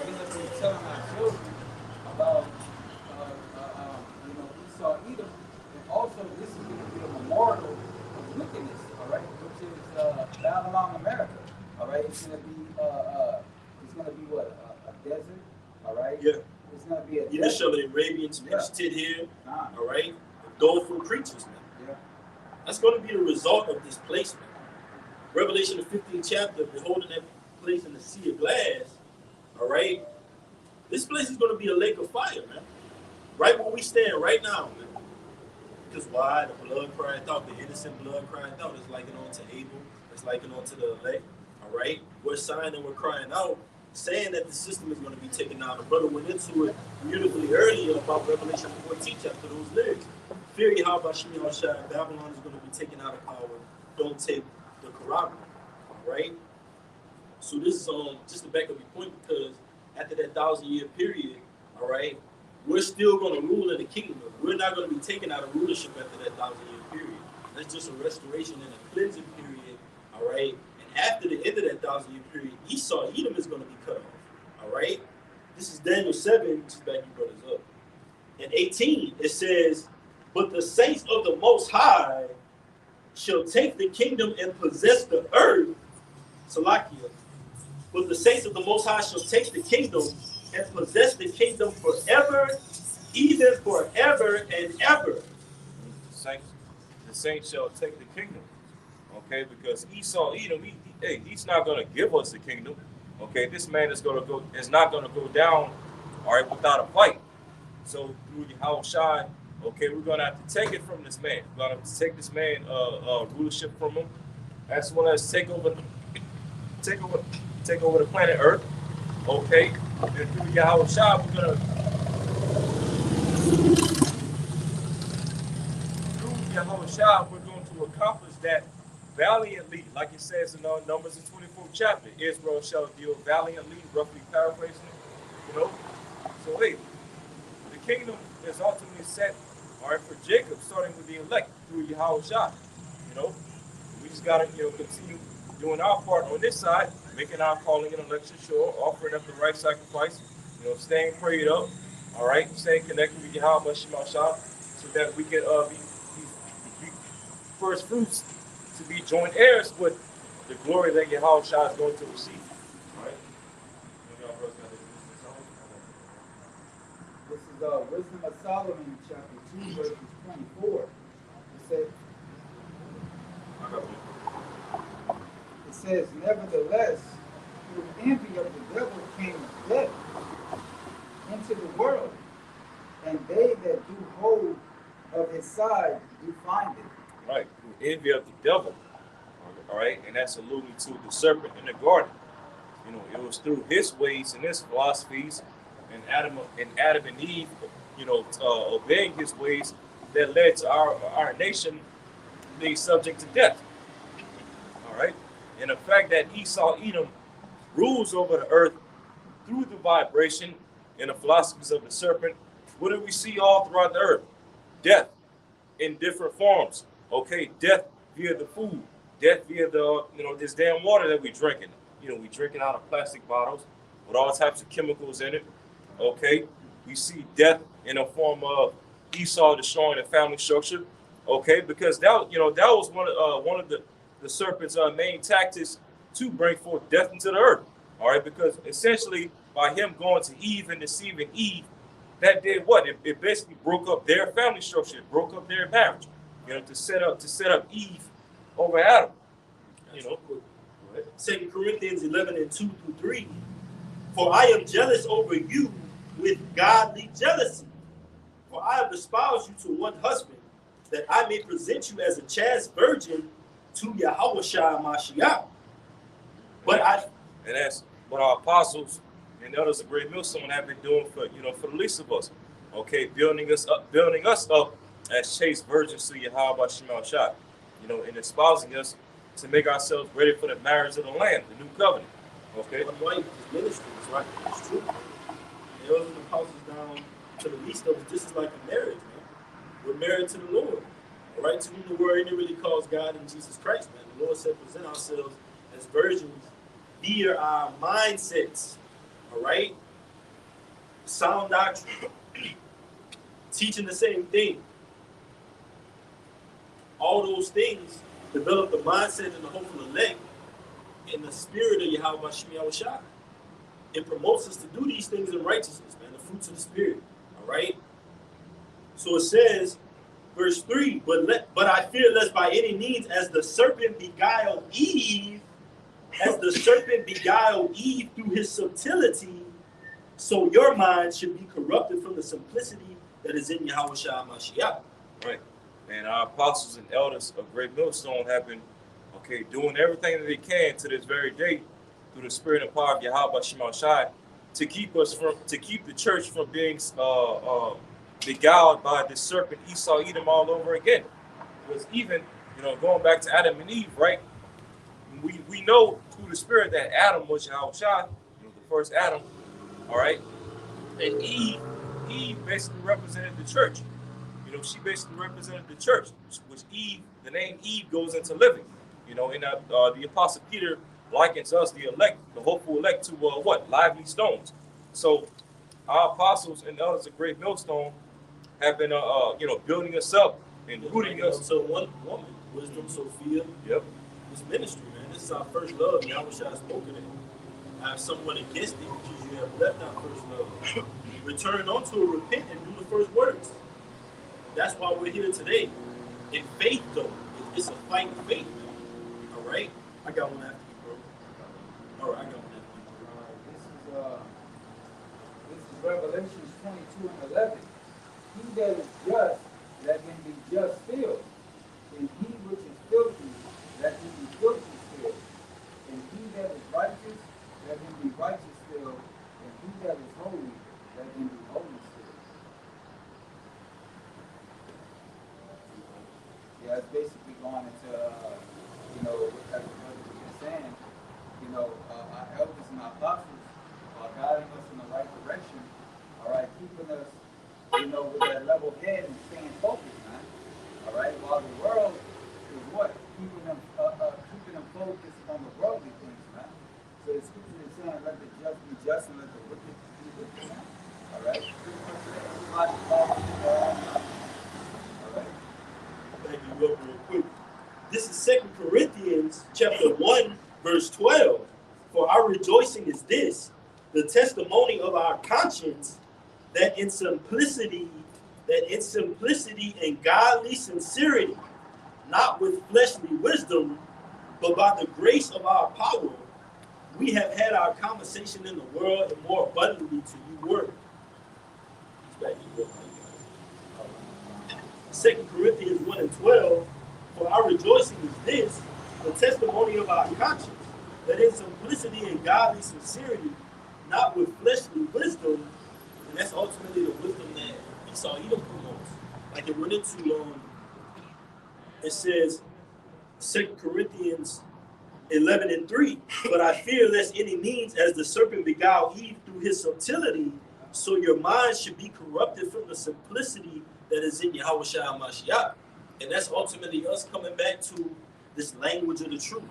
Speaker 3: going to be telling our children about Esau, Edom, and also this is going to be a memorial of wickedness, all right, which is Babylon, America, all right. It's going to be what, a desert, all right.
Speaker 2: Yeah.
Speaker 3: It's going to be a
Speaker 2: Yeah,
Speaker 3: desert.
Speaker 2: shall the Arabians
Speaker 3: Yeah.
Speaker 2: sit here,
Speaker 3: Nah.
Speaker 2: all right, doleful creatures, man.
Speaker 3: Yeah.
Speaker 2: That's going to be the result of displacement. Revelation, the 15th chapter, beholding that place in the sea of glass, all right, this place is going to be a lake of fire, man. Right where we stand right now, man. Because why? The blood cried out, the innocent blood cried out. It's likened unto Abel, it's likened unto the elect, all right? We're sighing and we're crying out, saying that the system is going to be taken out. The brother went into it beautifully earlier about Revelation 14 chapter, those lyrics. Fear Yahweh Shem Yahushua, Babylon is going to be taken out of power. Don't take the Quran, all right? So this is just to back up your point, because after that 1,000-year period, all right, we're still going to rule in the kingdom. We're not going to be taken out of rulership after that 1,000-year period. That's just a restoration and a cleansing period, all right? And after the end of that 1,000-year period, Esau, Edom is going to be cut off, all right? This is Daniel 7, just back you brothers up. In 18, it says, but the saints of the Most High shall take the kingdom and possess the earth, Salakia. But the saints of the Most High shall take the kingdom and possess the kingdom forever, even forever and ever.
Speaker 1: The saints shall take the kingdom. Okay, because Esau, Edom, he's not going to give us the kingdom. Okay, this man is not going to go down, all right, without a fight. So through Yahushua, okay, we're going to have to take it from this man. We're going to have to take this man rulership from him, as well as take over the planet Earth. Okay, and through Yahushua, we're going to accomplish that valiantly, like it says in Numbers in 24th chapter. Israel shall deal valiantly, roughly paraphrasing it, So wait, the kingdom is ultimately set, all right, for Jacob, starting with the elect through Yahushua. We just gotta, continue doing our part on this side, making our calling and election sure, offering up the right sacrifice, staying prayed up, all right, staying connected with Yahweh Shema Shah, so that we can be first fruits, to be joint heirs with the glory that Yahweh Shah is going to receive. All right.
Speaker 3: This is Wisdom of Solomon, chapter 2, verses 24. It says, nevertheless, through envy of the devil came death into the world, and they that do hold of of his side, you find it.
Speaker 1: Right. Through envy of the devil. All right. And that's alluding to the serpent in the garden. You know, it was through his ways and his philosophies and Adam and Eve, obeying his ways that led to our nation being subject to death. All right. And the fact that Esau Edom rules over the earth through the vibration and the philosophies of the serpent, what do we see all throughout the earth? Death in different forms. Okay, death via the food, death via the this damn water that we drinking. We drinking out of plastic bottles with all types of chemicals in it. Okay, we see death in the form of Esau destroying the family structure. Okay, because that was one of the serpent's main tactics to bring forth death into the earth. All right, because essentially by him going to Eve and deceiving Eve, that did what? It basically broke up their family structure. It broke up their marriage. To set up Eve over Adam.
Speaker 2: Second Corinthians 11 and 2 through 3. For I am jealous over you with godly jealousy. For I have espoused you to one husband, that I may present you as a chaste virgin to Yahushua Mashiach. But
Speaker 1: that's what our apostles and others of Great Millstone have been doing for the least of us. Okay, building us up as chaste virgins to Yahweh Shemal Shah, and espousing us to make ourselves ready for the marriage of the Lamb, the new covenant. Okay.
Speaker 2: One wife is ministry, right? It's true. The elders and apostles down to the least of us, this is like a marriage, man. We're married to the Lord. All right, to whom the word really calls God and Jesus Christ, man. The Lord said present ourselves as virgins via our mindsets. All right? Sound doctrine. Teaching the same thing. All those things develop the mindset and the hopeful elect in the spirit of Yahweh Shemiah Shai. It promotes us to do these things in righteousness, man, the fruits of the spirit. All right? So it says, verse 3, but I fear lest by any means, as the serpent beguiled Eve through his subtlety, so your mind should be corrupted from the simplicity that is in Yahweh Shai Mashiach.
Speaker 1: Right. And our apostles and elders of Great Millstone have been, doing everything that they can to this very day through the spirit and power of Yahweh Shemal Shai to keep the church from being beguiled by the serpent Esau Edom all over again. Because even, going back to Adam and Eve, right? We know through the spirit that Adam was Yahweh Shai, the first Adam, all right? And Eve basically represented the church. She basically represented the church, which the name Eve goes into living. And the Apostle Peter likens us, the elect, the hopeful elect, to lively stones. So our apostles and elders of Great Millstone have been, building us up and rooting us.
Speaker 2: So one woman, Wisdom Sophia.
Speaker 1: Yep.
Speaker 2: This ministry, man. This is our first love. Yahweh Shai spoken it. I have someone against it because you have left our first love. Return unto it, repent, and do the first works. That's why we're here today. In faith, though. It's a fight in faith, man. All right? I got one after you, bro. All right, I got one after you.
Speaker 3: This is Revelations 22 and 11. He that is just, let him be just still. And he which is filthy, let him be filthy still. And he that is righteous, let him be righteous still. And he that is holy, let him be holy still. Yeah, it's basically going into, what that brother was just saying. Our elders and our apostles are guiding us in the right direction. All right, keeping us, with that level head and staying focused, man. All right, while the world is what? Keeping them focused on the worldly things, man. So the scripture is saying, let the just be just and let the wicked be wicked, man. All right? All right?
Speaker 2: Thank you, real quick. This is 2 Corinthians chapter 1, verse 12. For our rejoicing is this, the testimony of our conscience, that in simplicity and godly sincerity, not with fleshly wisdom, but by the grace of our power, we have had our conversation in the world and more abundantly to you word.
Speaker 4: 2 Corinthians 1 and 12, for our rejoicing is this, the testimony of our conscience, that in simplicity and godly sincerity, not with fleshly wisdom, and that's ultimately the wisdom that Esau Edom promotes. Like it went into, it says, 2 Corinthians 11 and 3, but I fear lest any means as the serpent beguiled Eve through his subtlety, so your mind should be corrupted from the simplicity that is in Yahweh Shai Mashiach. And that's ultimately us coming back to this language of the truth,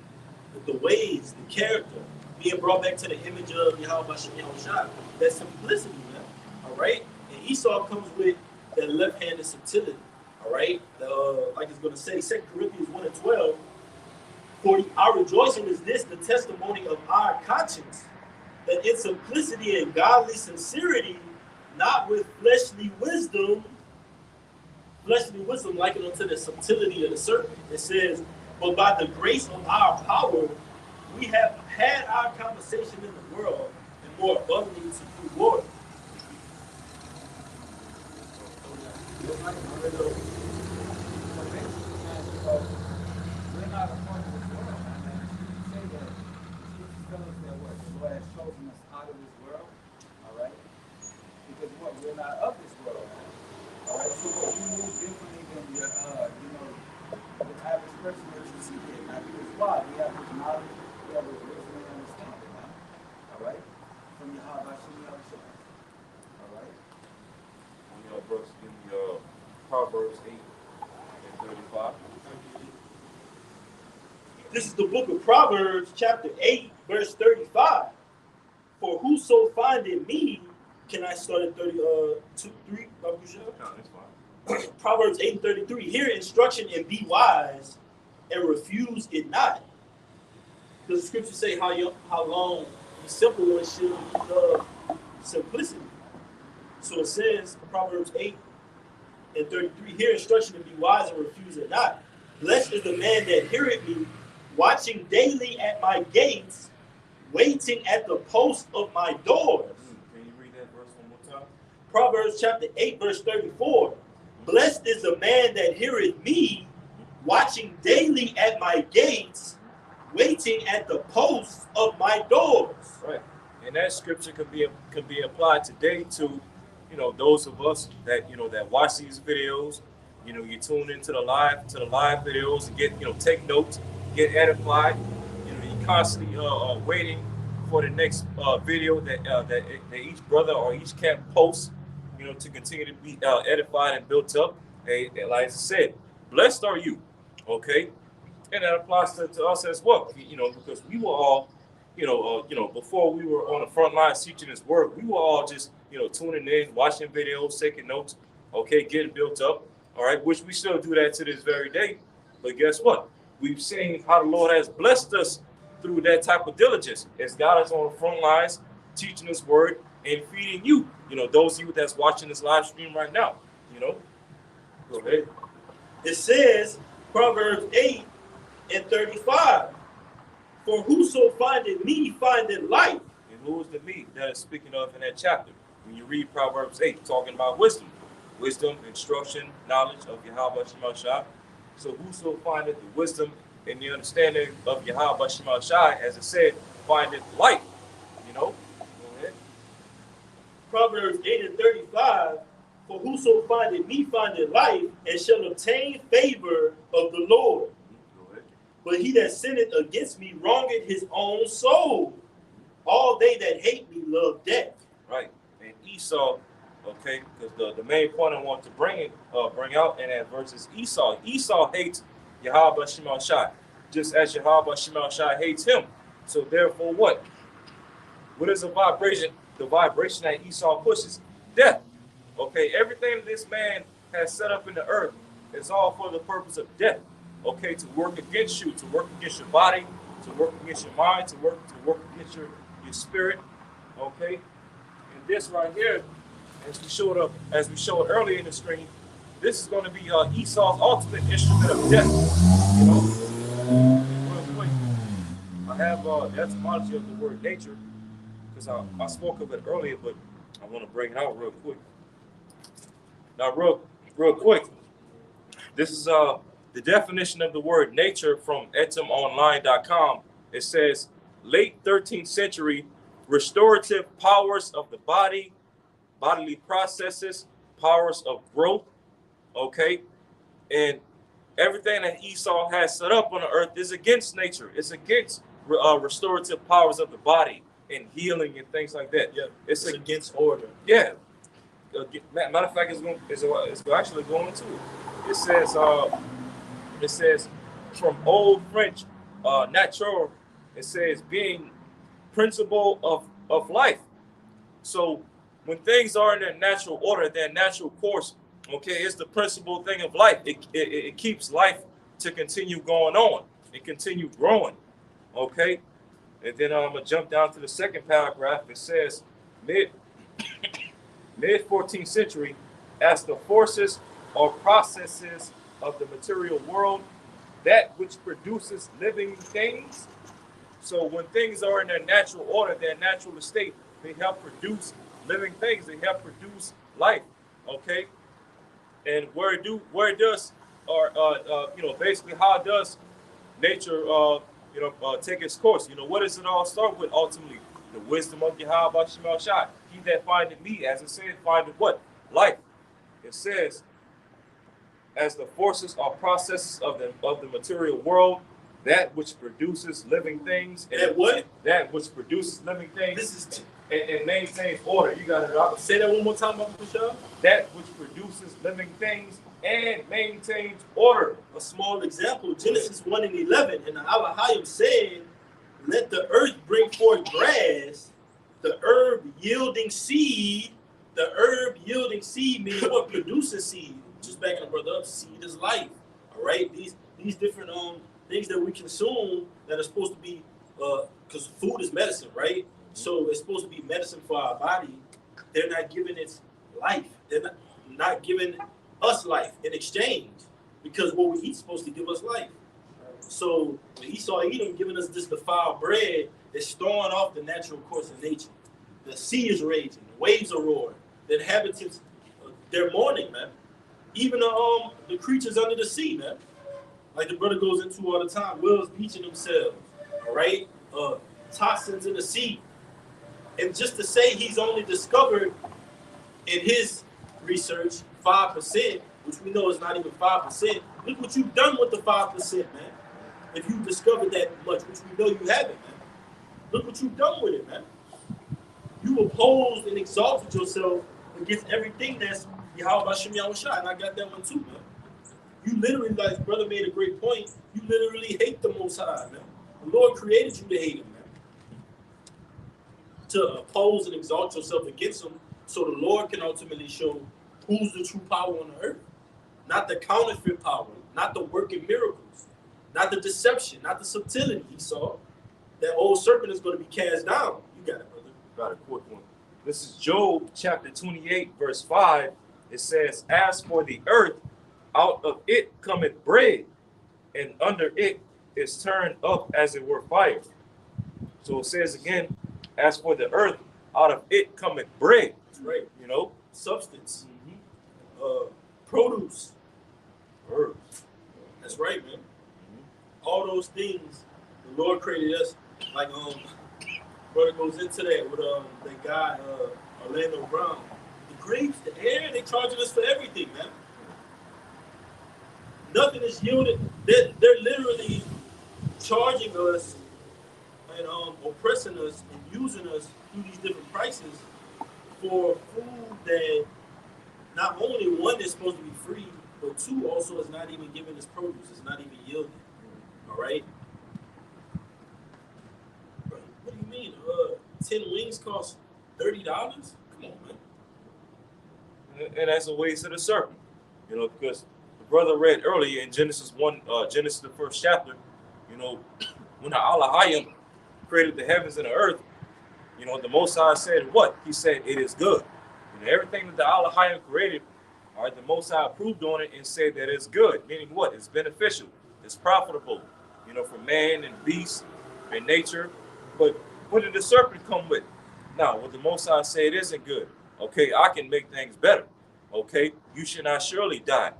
Speaker 4: the ways, the character, being brought back to the image of Yahweh Shai. That simplicity, man. All right? And Esau comes with that left-handed subtlety. All right? Like it's going to say, 2 Corinthians 1 and 12, for our rejoicing is this, the testimony of our conscience, that in simplicity and godly sincerity, not with fleshly wisdom likened unto the subtlety of the serpent. It says, but by the grace of our power, we have had our conversation in the world, and more abundantly to do glory.
Speaker 3: We're not a part of this world. And you say that Jesus tells us that what the Lord has chosen us out of this world. All right? Because what? We're not of this world. All right? So what you move differently than your the average person that you see here. Now because why? We have this knowledge, we have this wisdom and understanding now. All right? From your heart by Shimmy Shah. All right?
Speaker 1: Brooks, give me Proverbs 8 and 35.
Speaker 4: This is the book of Proverbs, chapter 8, verse 35. For whoso findeth me, can I start at 3?
Speaker 1: No, that's fine.
Speaker 4: Proverbs 8 and 33. Hear instruction and be wise, and refuse it not. Does the scripture say how long the simple one should love simplicity? So it says, Proverbs 8 and 33. Hear instruction and be wise, and refuse it not. Blessed is the man that heareth me, watching daily at my gates, waiting at the post of my doors.
Speaker 1: Can you read that verse one more time?
Speaker 4: Proverbs chapter 8, verse 34. Blessed is the man that heareth me, watching daily at my gates, waiting at the posts of my doors.
Speaker 1: Right. And that scripture could be applied today to, those of us that, that watch these videos. You tune into the live videos and get, take notes, get edified. You constantly waiting for the next video that each brother or each camp posts, to continue to be edified and built up. Hey, like I said, blessed are you, okay? And that applies to us as well, because we were all, before we were on the front lines teaching this word, we were all just, tuning in, watching videos, taking notes, okay, getting built up, all right, which we still do that to this very day. But guess what? We've seen how the Lord has blessed us through that type of diligence as God is on the front lines teaching His word and feeding you, those of you that's watching this live stream right now, Go ahead.
Speaker 4: It says, Proverbs 8 and 35, for whoso findeth me findeth life.
Speaker 1: And who is the me that is speaking of in that chapter? When you read Proverbs 8, talking about wisdom, instruction, knowledge of Yahweh Shema Shai. So whoso findeth the wisdom and the understanding of Yahweh Shema Shai, as it said, findeth life. Go ahead.
Speaker 4: Proverbs 8 and 35, for whoso findeth me findeth life, and shall obtain favor of the Lord.
Speaker 1: Go ahead.
Speaker 4: But he that sinneth against me wrongeth his own soul. All they that hate me love death.
Speaker 1: Right. And Esau, okay, because the main point I want to bring out in that verse is Esau. Esau hates Yahweh Shema Shai, just as Yahweh Shema Shai hates him. So therefore what? What is the vibration? The vibration that Esau pushes? Death. Okay, everything this man has set up in the earth is all for the purpose of death. Okay, to work against you, to work against your body, to work against your mind, to work against your spirit. Okay, and this right here, as we showed earlier in the stream, this is going to be Esau's ultimate instrument of death. Real quick, I have the etymology of the word nature, because I spoke of it earlier, but I want to bring it out real quick. Now, real quick, This is the definition of the word nature from etymonline.com. It says late 13th century restorative powers of the body, bodily processes, powers of growth. Okay, and everything that Esau has set up on the earth is against nature. It's against restorative powers of the body and healing and things like that.
Speaker 4: Yeah,
Speaker 1: it's
Speaker 4: against order.
Speaker 1: Yeah. Matter of fact, it's actually going to it. It says from old French, natural. It says being principle of life. So when things are in their natural order, their natural course, okay, it's the principal thing of life. It keeps life to continue going on and continue growing. Okay, and then I'm gonna jump down to the second paragraph. It says mid 14th century, as the forces or processes of the material world, that which produces living things. So when things are in their natural order, their natural estate, they help produce living things. They help produce life. Okay, and basically how does nature take its course? What does it all start with ultimately? The wisdom of Yahweh Shemel Shai. He that findeth me, as it says, findeth what? Life. It says, as the forces or processes of the material world, that which produces living things.
Speaker 4: That what?
Speaker 1: That which produces living things.
Speaker 4: This is
Speaker 1: and maintains order. You got it up.
Speaker 4: Say that one more time, Uncle Michelle.
Speaker 1: That which produces living things and maintains order.
Speaker 4: A small example, Genesis 1 and 11, and the Alahayim said, let the earth bring forth grass, the herb yielding seed. The herb yielding seed means what? Producing seed. Just backing the brother up, seed is life. All right? These different things that we consume that are supposed to be, because food is medicine, right? So it's supposed to be medicine for our body. They're not giving it life. They're not giving us life in exchange, because what we eat is supposed to give us life. So when Esau Edom giving us this defiled bread, it's throwing off the natural course of nature. The sea is raging, the waves are roaring, the inhabitants, they're mourning, man. Even the creatures under the sea, man. Like the brother goes into all the time, whales beaching themselves, all right? Toxins in the sea. And just to say he's only discovered in his research 5%, which we know is not even 5%, look what you've done with the 5%, man. If you discovered that much, which we know you haven't, man. Look what you've done with it, man. You opposed and exalted yourself against everything that's Yahweh Shem Yahushua, and I got that one too, man. You literally, like brother made a great point, you literally hate the Most High, man. The Lord created you to hate him, man. To oppose and exalt yourself against him so the Lord can ultimately show who's the true power on the earth. Not the counterfeit power, not the working miracles, not the deception, not the subtlety he saw. That old serpent is going to be cast down. You got it, brother.
Speaker 1: Got a quick one. This is Job chapter 28, verse 5. It says, as for the earth, out of it cometh bread, and under it is turned up as it were fire. So it says again, as for the earth, out of it cometh bread.
Speaker 4: That's right. Substance. Produce.
Speaker 1: Herbs.
Speaker 4: That's right, man. All those things, the Lord created us. Like brother goes into that with that guy Orlando Brown. The grapes, the air, they charging us for everything, man. Nothing is yielded. They're literally charging us and oppressing us and using us through these different prices for food that not only one is supposed to be free, but two also is not even giving us produce. It's not even yielding. All right. What do you mean? 10 wings cost $30? Come on, man.
Speaker 1: And that's a waste of the serpent, because the brother read earlier in Genesis 1, Genesis the first chapter, when the Alahayim created the heavens and the earth, the Most High said what? He said it is good. Everything that the Alahayim created, all right, the Most High approved on it and said that it's good, meaning what? It's beneficial, it's profitable, for man and beast and nature. But what did the serpent come with? Now, what the Most High said isn't good. Okay, I can make things better. Okay, you should not surely die.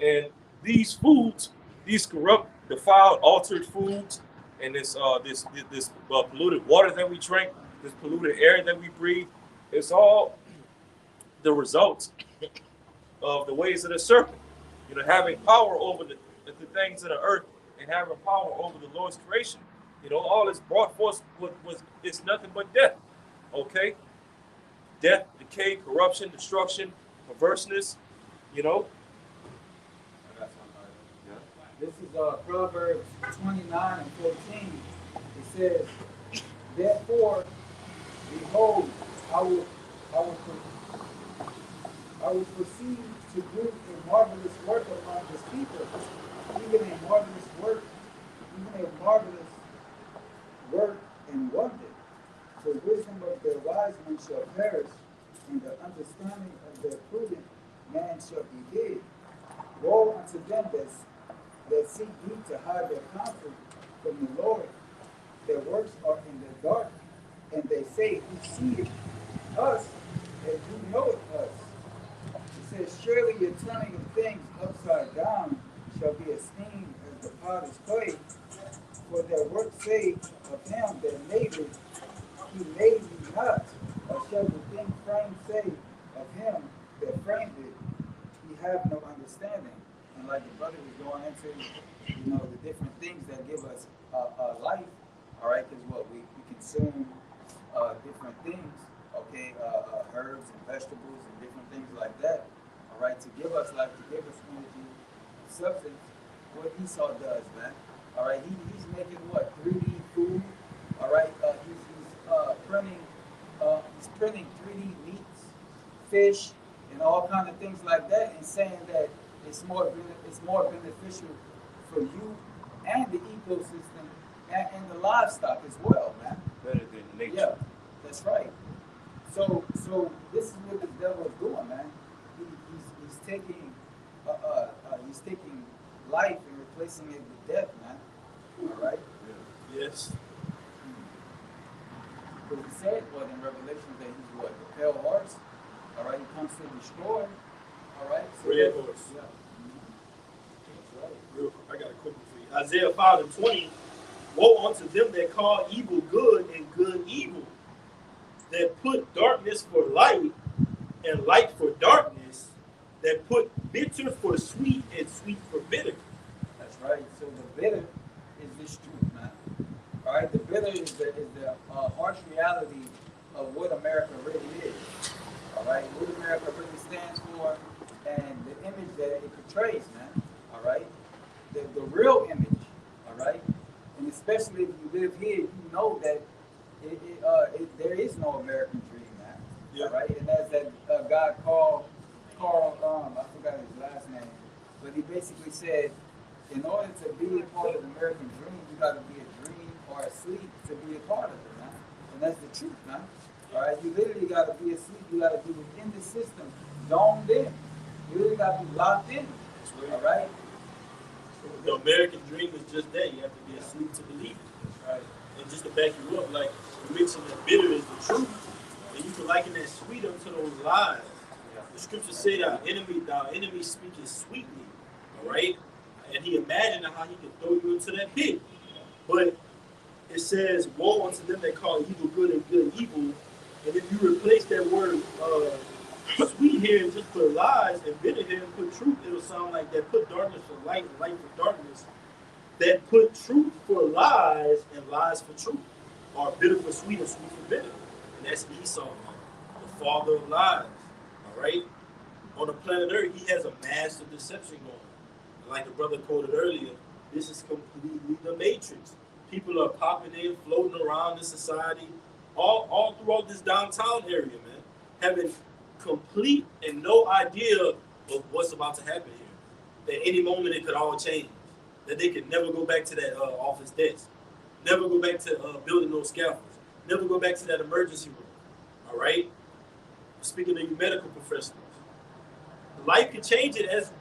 Speaker 1: And these foods, these corrupt, defiled, altered foods, and this polluted water that we drink, this polluted air that we breathe, it's all the results of the ways of the serpent. You know, having power over the things of the earth and having power over the Lord's creation. You know, all this brought forth was it's nothing but death. Okay, death, decay, corruption, destruction, perverseness. You know.
Speaker 3: I got something. This is Proverbs 29 and 14. It says, therefore, behold, I will proceed to do a marvelous work upon this people, even a marvelous work, and wonder. The wisdom of the wise man shall perish, and the understanding of the prudent man shall be hid. Woe unto them that seek ye to hide their counsel from the Lord. Their works are in the dark, and they say, who seeth us, and who knoweth us? It says, surely your turning of things upside down shall be esteemed as the potter's clay, for their work say of him that made it, he made me not, or shall the thing framed say of him that framed it, he have no understanding. And like the brother was going into, the different things that give us life, all right, because what we consume different things, okay, herbs and vegetables and different things like that, all right, to give us life, to give us energy, substance. What Esau does, man, all right, he's making what, 3D food, all right, he's printing 3D meats, fish, and all kind of things like that, and saying that it's more beneficial for you and the ecosystem and the livestock as well, man.
Speaker 1: Better than nature.
Speaker 3: Yeah, that's right. So this is what the devil is doing, man. He's taking life and replacing it with death, man. All right.
Speaker 1: Yeah.
Speaker 4: Yes.
Speaker 3: Because he said, well, in Revelation that he's what, the pale horse. All right, he comes to destroy. All right. So
Speaker 4: Red horse.
Speaker 3: Yeah. That's right.
Speaker 4: Real quick, I got a quick one for you. Isaiah 5 and 20. Woe unto them that call evil good and good evil, that put darkness for light and light for darkness, that put bitter for sweet and sweet for bitter.
Speaker 3: That's right. So the bitter is this truth, man. All right. The bitter is the harsh reality of what America really is. All right. What America really stands for and the image that it portrays, man. All right. The real image. All right. And especially if you live here, you know that there is no American dream, man.
Speaker 4: Yeah.
Speaker 3: All right. And as that guy Carl, I forgot his last name, but he basically said, in order to be a part of the American dream, you got to be a dream or asleep to be a part of it, man. And that's the truth, man. All right, you literally got to be asleep. You got to be within the system, zoned in. You literally got to be locked in. All right.
Speaker 4: The American dream is just that. You have to be asleep to believe it.
Speaker 3: That's right.
Speaker 4: And just to back you up, like you mentioned that bitter is the truth, and you can liken that sweet unto those lies. The scriptures say that our enemy speaking sweetly, all right? And he imagined how he could throw you into that pit. But it says, woe unto them that call evil good and good evil. And if you replace that word sweet here and just put lies, and bitter here and put truth, it'll sound like that put darkness for light and light for darkness. That put truth for lies and lies for truth. Or bitter for sweet and sweet for bitter. And that's Esau, the father of lies. All right? On the planet Earth, he has a massive deception going on. Like the brother quoted earlier, this is completely the matrix. People are popping in, floating around in society, all throughout this downtown area, man, having complete and no idea of what's about to happen here. At any moment, it could all change. That they could never go back to that office desk, never go back to building those scaffolds, never go back to that emergency room. All right? Speaking of you medical professionals, life can change it as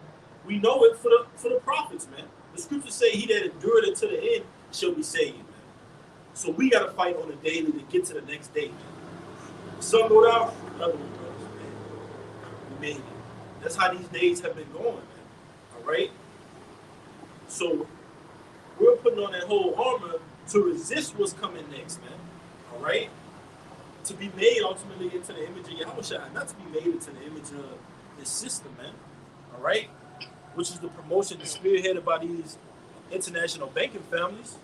Speaker 4: we know it for the prophets, man. The scriptures say, he that endured it to the end shall be saved, man. So we got to fight on a daily to get to the next day, man. The sun go down, another one goes, man. We made it. That's how these days have been going, man. All right? So we're putting on that whole armor to resist what's coming next, man. All right? To be made ultimately into the image of Yahushua, not to be made into the image of this system, man. All right? Which is the promotion that's spearheaded by these international banking families.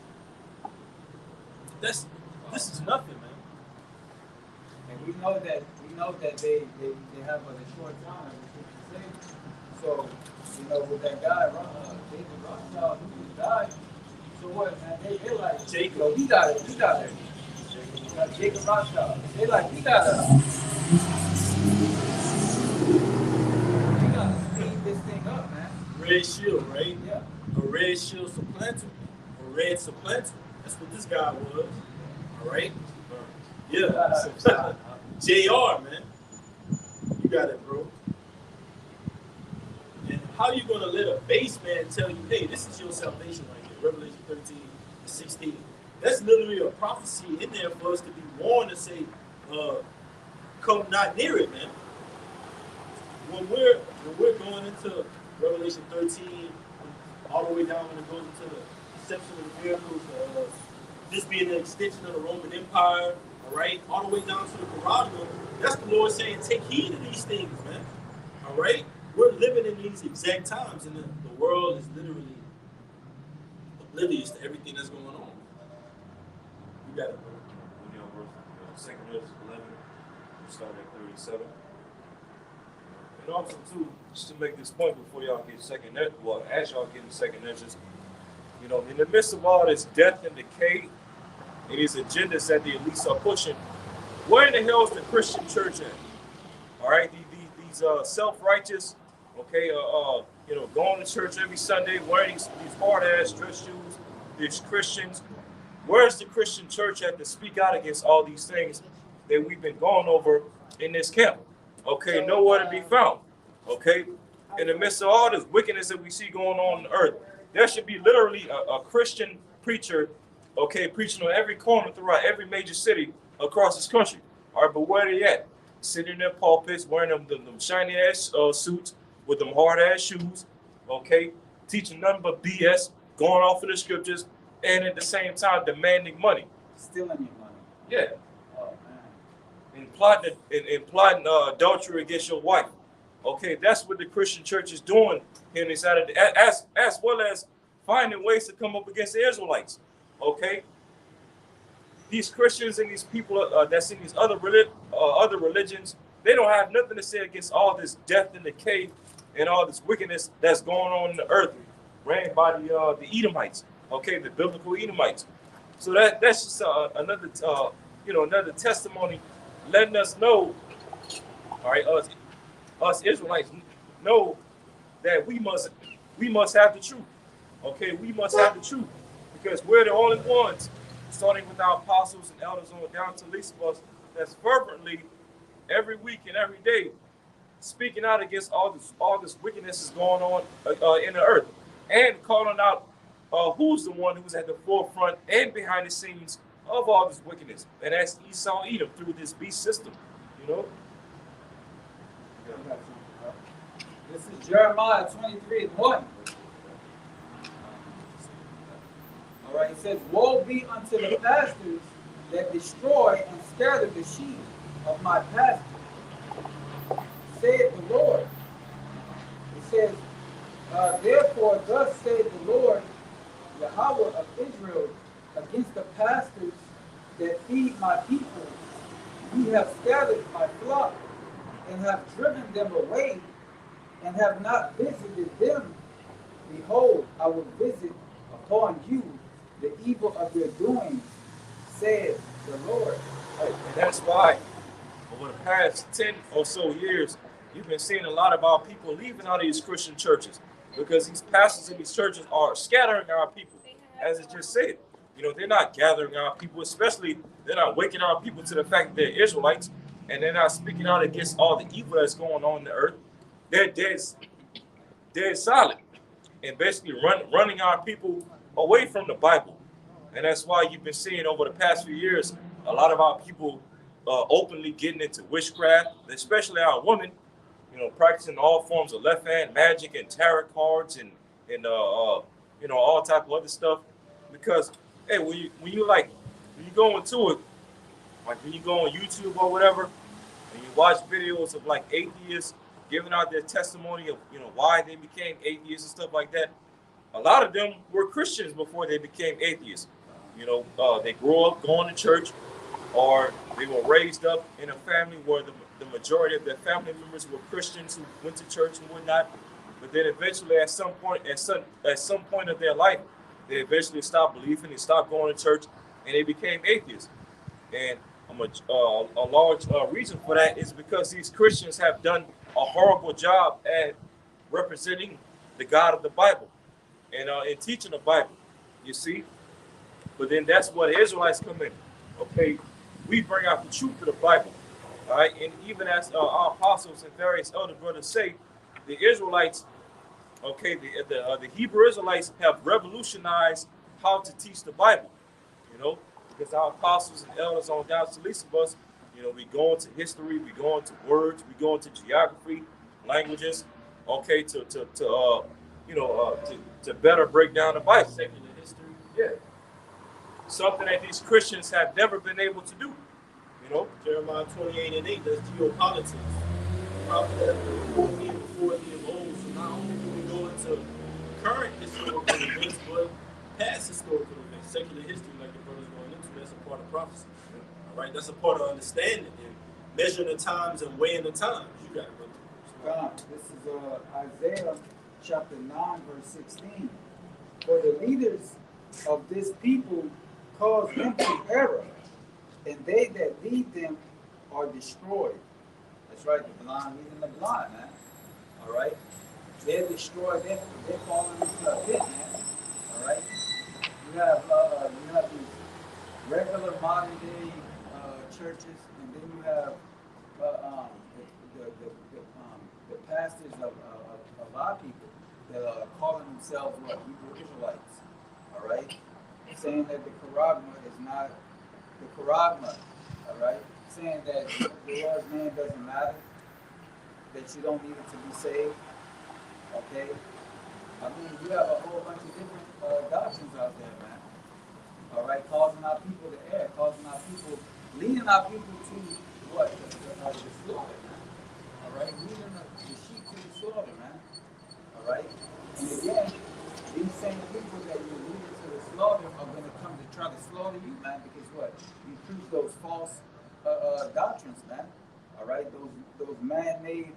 Speaker 4: This is nothing, man.
Speaker 3: And we know that they have a short time, as you say. So, with that guy, David Rothschild, who died, so what, man? They like,
Speaker 4: Jacob.
Speaker 3: He got it. Jacob Rothschild. They like, we gotta speed this thing up, man.
Speaker 4: Red shield, right?
Speaker 3: Yeah.
Speaker 4: A red shield supplanter. A red supplanter. That's what this guy was. All right? Yeah. JR, man. You got it, bro. And how you going to let a base man tell you, hey, this is your salvation right here, Revelation 13 and 16. That's literally a prophecy in there for us to be warned to say, come not near it, man. When we're going into Revelation 13, all the way down when it goes into the deception of the miracles, this being an extension of the Roman Empire, all right, all the way down to the Quran, that's the Lord saying, take heed of these things, man. All right? We're living in these exact times, and the world is literally oblivious to everything that's going on. You got it, bro.
Speaker 1: Second verse 11, we start at 37. And also, too, just to make this point before y'all get as y'all get in second measures, in the midst of all this death and decay and these agendas that the elites are pushing, where in the hell is the Christian church at? All right, these self-righteous, going to church every Sunday, wearing these hard-ass dress shoes, these Christians. Where's the Christian church at to speak out against all these things that we've been going over in this camp? Okay, nowhere to be found. Okay, in the midst of all this wickedness that we see going on the earth, there should be literally a Christian preacher, preaching on every corner throughout every major city across this country. All right, but where are they at? Sitting in their pulpits, wearing them shiny ass suits with them hard ass shoes, teaching nothing but BS, going off of the scriptures, and at the same time demanding money.
Speaker 3: Stealing your money.
Speaker 1: Yeah.
Speaker 3: Oh, man.
Speaker 1: And plotting adultery against your wife. Okay, that's what the Christian church is doing here in this Saturday, as well as finding ways to come up against the Israelites. Okay, these Christians and these people that's in these other religions, they don't have nothing to say against all this death and decay and all this wickedness that's going on in the earth, ran by the Edomites. Okay, the biblical Edomites. So that's just another testimony, letting us know, all right, us Israelites know that we must have the truth. Okay, we must have the truth because we're the only ones, starting with our apostles and elders on down to least of us, that's fervently every week and every day speaking out against all this wickedness is going on in the earth, and calling out who's the one who's at the forefront and behind the scenes of all this wickedness, and that's Esau Edom through this beast system.
Speaker 3: This is Jeremiah 23:1. All right, it says, woe be unto the pastors that destroy and scatter the sheep of my pasture, saith the Lord. It says, therefore, thus saith the Lord, Yahweh of Israel, against the pastors that feed my people. Ye have scattered my flock, and have driven them away, and have not visited them. Behold, I will visit upon you the evil of your doings, saith the Lord.
Speaker 1: And that's why over the past 10 or so years, you've been seeing a lot of our people leaving out of these Christian churches, because these pastors in these churches are scattering our people, as it just said. They're not gathering our people, especially they're not waking our people to the fact that they're Israelites, and they're not speaking out against all the evil that's going on in the earth. They're dead silent, and basically running our people away from the Bible. And that's why you've been seeing over the past few years a lot of our people openly getting into witchcraft, especially our women. practicing all forms of left hand magic and tarot cards and all type of other stuff. Because hey, when you go into it, like when you go on YouTube or whatever, and you watch videos of like atheists giving out their testimony of why they became atheists and stuff like that. A lot of them were Christians before they became atheists. They grew up going to church, or they were raised up in a family where the majority of their family members were Christians who went to church and whatnot. But then eventually, at some point of their life, they eventually stopped believing, they stopped going to church, and they became atheists. And a large reason for that is because these Christians have done a horrible job at representing the God of the Bible and teaching the Bible. You see, but then that's where the Israelites come in. Okay, we bring out the truth of the Bible. All right, and even as our apostles and various elder brothers say, the Israelites, okay, the Hebrew Israelites have revolutionized how to teach the Bible. Because our apostles and elders on down to least of us, we go into history, we go into words, we go into geography, languages, okay, to better break down the Bible.
Speaker 4: Secular history.
Speaker 1: Yeah. Something that these Christians have never been able to do.
Speaker 4: Jeremiah 28:8, that's geopolitics. Probably that before the of old. So not only do we go into current historical events, but past historical events, secular history, like the brother's going into, that's a part of prophecy. All right, that's a part of understanding and measuring the times and weighing the times. You got it, brother.
Speaker 3: God, this is Isaiah chapter 9, verse 16. For the leaders of this people cause them to error, and they that lead them are destroyed. That's right, the blind leading the blind, man. All right? They're destroyed, they're falling into a pit, man. All right? You have these regular modern day churches, and then you have the pastors of our people that are calling themselves what? Hebrew Israelites. All right? Saying that the charagma is not the charagma. All right? Saying that the Lord's name doesn't matter, that you don't need it to be saved. Okay? I mean, you have a whole bunch of different doctrines out there, man. All right? Causing our people to err, causing our people, leading our people to what? The slaughter, man. All right? Leading the sheep to the slaughter, man. All right? And again, these same people that you're leading to the slaughter are going to come to try to slaughter you, man, because what? You preach those false doctrines, man. All right? Those man-made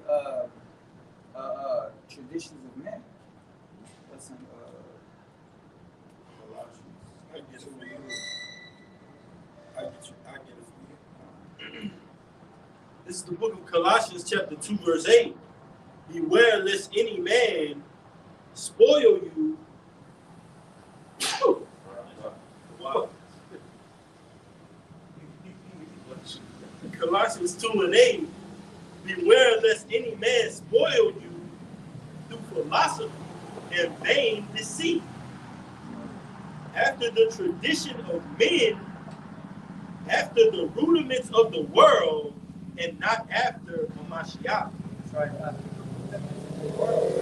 Speaker 3: traditions of men. Listen, Colossians.
Speaker 4: I get it for you. I get it for you. This is the book of Colossians, chapter 2, verse 8. Beware lest any man spoil you. Wow. Colossians 2:8. Beware lest any man spoil you through philosophy and vain deceit, after the tradition of men, after the rudiments of the world, and not after Mashiach.
Speaker 3: That's right. After the rudiments of the world.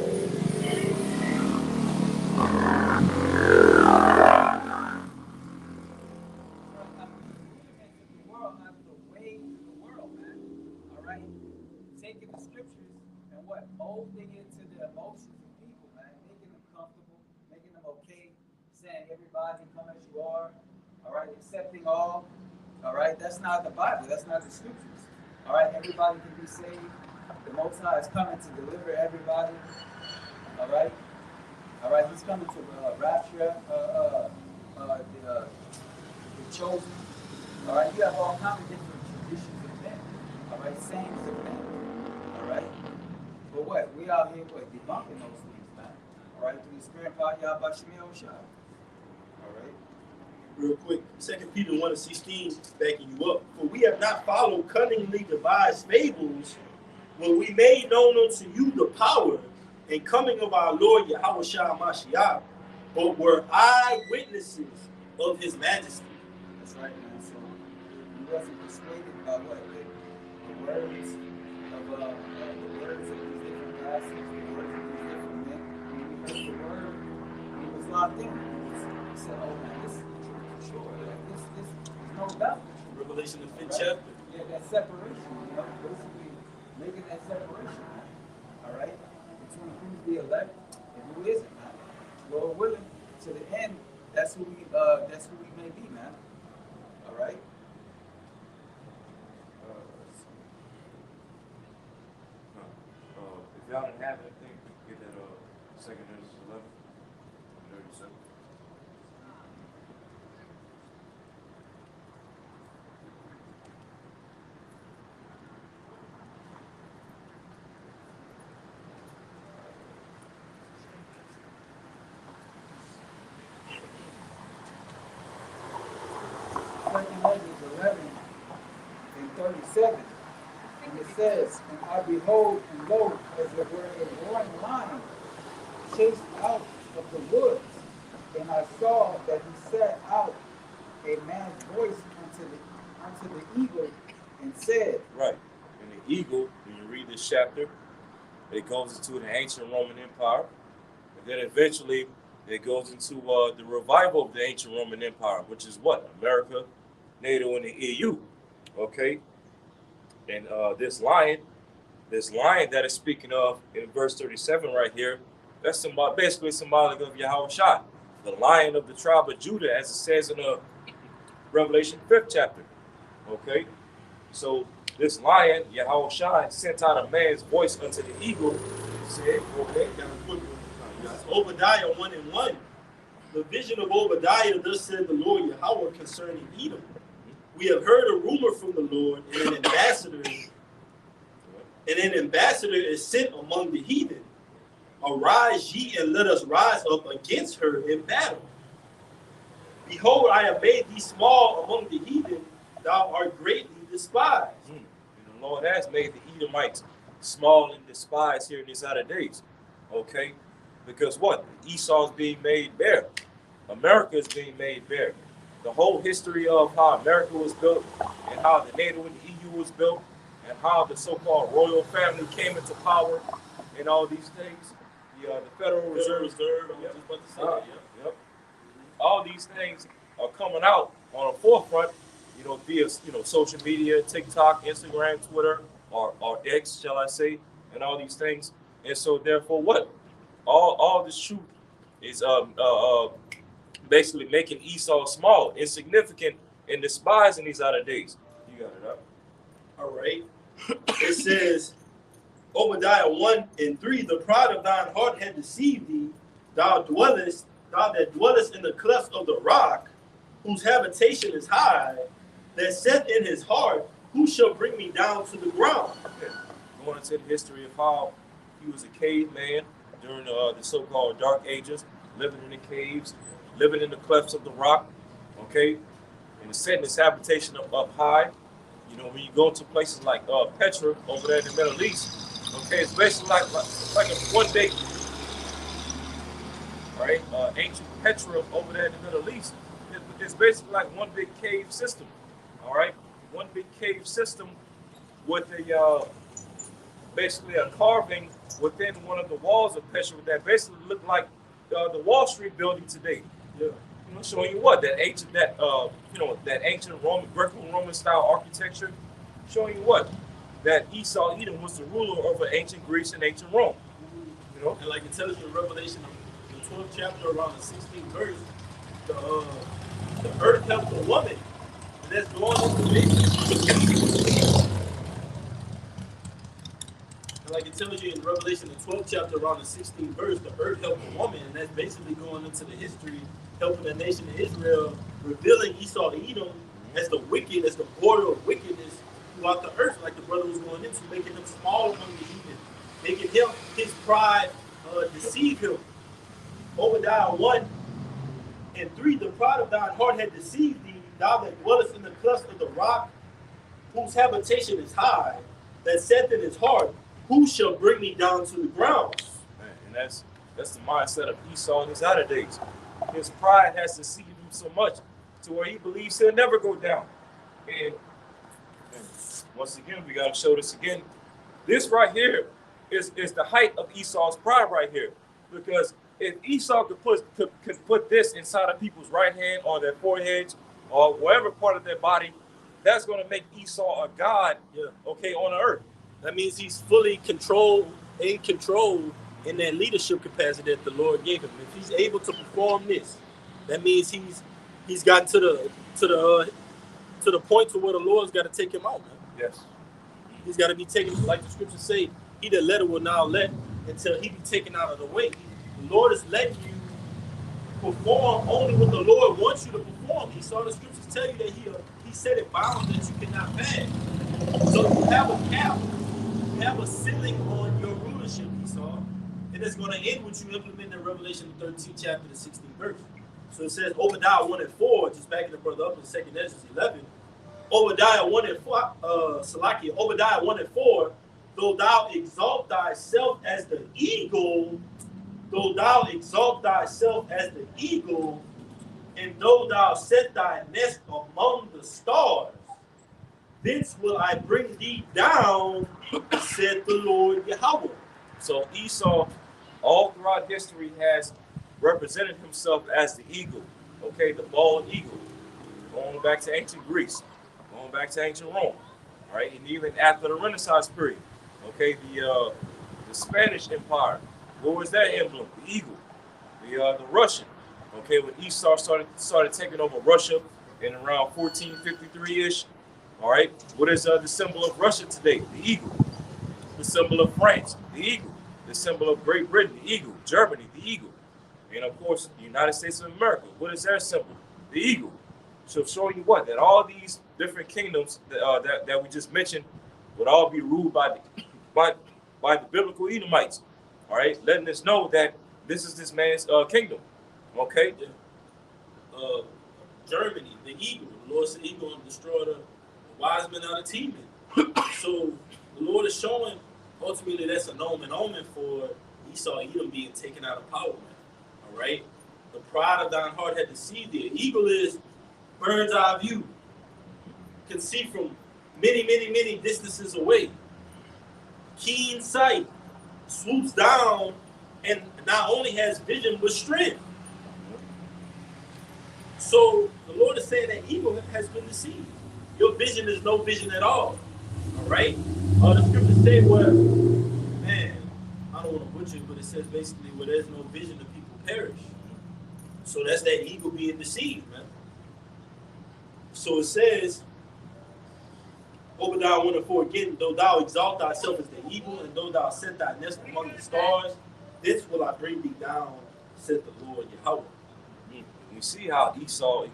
Speaker 3: Taking the scriptures and what? Molding it to the emotions of people, man. Making them comfortable, making them okay, saying everybody come as you are, all right, accepting all right? That's not the Bible, that's not the scriptures, all right? Everybody can be saved. The Most High is coming to deliver everybody, all right? All right, he's coming to rapture the chosen, all right? You have all kinds of different traditions of men, all right, sayings of men. All right? But what? We out here, debunking those things, man. All right? Through the Spirit of God, All right?
Speaker 4: Real quick, 2 Peter 1:16, backing you up. For we have not followed cunningly devised fables, when we made known unto you the power and coming of our Lord Yahushua Mashiach, but were eyewitnesses of his majesty.
Speaker 3: That's right, man. So he wasn't persuaded by what? The words of God sent the word to these different men. When we heard the word, we was locked in. We said, oh man, this is sure. Like, this is no doubt.
Speaker 4: Revelation the 5th
Speaker 3: Right?
Speaker 4: chapter.
Speaker 3: Yeah, that separation, basically making that separation, all right, between who's the elect and who isn't, man. Lord willing, to the end, that's who we may be, man. All right.
Speaker 1: If y'all didn't have anything, we can get that 2 Genesis 11, 37.
Speaker 3: Second Ezra 11 and 37. And it says, and I behold, and lo, as it were a roaring lion chased out of the woods, and I saw that he set out a man's voice unto the eagle, and said,
Speaker 1: Right. And the eagle, when you read this chapter, it goes into the ancient Roman Empire. And then eventually it goes into the revival of the ancient Roman Empire, which is what? America, NATO, and the EU. Okay? And this lion that is speaking of in verse 37 right here, that's basically symbolic of Yahweh Shai, the lion of the tribe of Judah, as it says in Revelation 5th chapter. Okay? So this lion, Yahweh Shai, sent out a man's voice unto the eagle and said, okay,
Speaker 4: Got a quick one. This is Obadiah 1:1. The vision of Obadiah, thus said the Lord Yahweh concerning Edom. We have heard a rumor from the Lord, and an ambassador is sent among the heathen. Arise ye and let us rise up against her in battle. Behold, I have made thee small among the heathen, thou art greatly despised.
Speaker 1: And the Lord has made the Edomites small and despised here in these latter days. Okay? Because what? Esau's being made bare. America is being made bare. The whole history of how America was built and how the NATO and the EU was built and how the so-called royal family came into power and all these things. The Federal Reserve.
Speaker 4: I was just about to say that, yeah.
Speaker 1: Yep. All these things are coming out on the forefront, via social media, TikTok, Instagram, Twitter, or X, shall I say, and all these things. And so therefore what? All this truth is basically making Esau small, insignificant, and despised in these latter days. You got it up.
Speaker 4: All right. It says, Obadiah 1:3, the pride of thine heart had deceived thee, thou that dwellest in the clefts of the rock, whose habitation is high, that saith in his heart, who shall bring me down to the ground?
Speaker 1: Okay. Going into the history of how he was a caveman during the so-called Dark Ages, living in the caves, living in the clefts of the rock, okay, and setting his habitation up high. When you go to places like Petra over there in the Middle East, okay, it's basically like a one big, right? Ancient Petra over there in the Middle East. It's basically like one big cave system, all right? One big cave system with basically a carving within one of the walls of Petra that basically looked like the Wall Street building today.
Speaker 4: Yeah.
Speaker 1: Showing you what that ancient Roman Greco-Roman style architecture, showing you what that Esau Edom was the ruler over ancient Greece and ancient Rome.
Speaker 4: And like it tells you in Revelation, the 12th chapter, around the 16th verse, the earth helped the woman that's going into nature. And like it tells you in Revelation, the 12th chapter, around the 16th verse, the earth helped the woman, and that's basically going into the history, helping the nation of Israel, revealing Esau Edom as the wicked, as the border of wickedness throughout the earth, like the brother was going into, making him small among the heathen, making him, his pride, deceive him. Obadiah 1:3, the pride of thine heart had deceived thee, thou that dwellest in the clefts of the rock, whose habitation is high, that saith in his heart, who shall bring me down to the ground?
Speaker 1: Man, and that's the mindset of Esau in his latter days. His pride has deceived him so much to where he believes he'll never go down. And once again, we got to show this again. This right here is the height of Esau's pride right here. Because if Esau could put this inside of people's right hand or their foreheads or whatever part of their body, that's going to make Esau a god, okay, on the earth.
Speaker 4: That means he's fully in control in that leadership capacity that the Lord gave him. If he's able to perform this, that means he's gotten to the point to where the Lord's got to take him out, man.
Speaker 1: Yes.
Speaker 4: He's got to be taken, like the scriptures say, he that letteth will now let until he be taken out of the way. The Lord is letting you perform only what the Lord wants you to perform. He saw the scriptures tell you that he set it bound that you cannot pass. So you have a cap, you have a ceiling on your rulership, Esau, and it's going to end with you implementing Revelation 13 chapter, the 16th verse. So it says Obadiah 1 and 4, just backing the brother up in 2nd Ezra 11. Obadiah 1 and 4, Obadiah 1 and 4, though thou exalt thyself as the eagle, and though thou set thy nest among the stars, thence will I bring thee down, said the Lord Yahweh.
Speaker 1: So Esau, all throughout history, has represented himself as the eagle, okay, the bald eagle, going back to ancient Greece, going back to ancient Rome, all right, and even after the Renaissance period, okay, the Spanish Empire, what was that emblem? The eagle. The Russian, okay, when Esau started taking over Russia in around 1453-ish, all right, what is the symbol of Russia today? The eagle. The symbol of France, the eagle. The symbol of Great Britain, the eagle. Germany, the eagle. And of course, the United States of America, what is their symbol? The eagle. So showing you what? That all these different kingdoms that we just mentioned would all be ruled by the biblical Edomites. All right, letting us know that this is this man's kingdom. Okay.
Speaker 4: Germany, the eagle. The Lord said he's going to destroy the wise men out of Teman. So the Lord is showing ultimately that's an omen for Esau, Edom being taken out of power, man. All right. The pride of thine heart had deceived thee. Eagle is bird's eye view. Can see from many, many, many distances away. Keen sight. Swoops down and not only has vision but strength. So the Lord is saying that evil has been deceived. Your vision is no vision at all. All right? The scriptures say where, man, I don't want to butcher it, but it says basically where there's no vision, the people perish. So that's that eagle being deceived, man. So it says, Obadiah 1 and 4 again, though thou exalt thyself as the eagle, and though thou set thy nest among the stars, this will I bring thee down, said the Lord Yahweh.
Speaker 1: You see how Esau,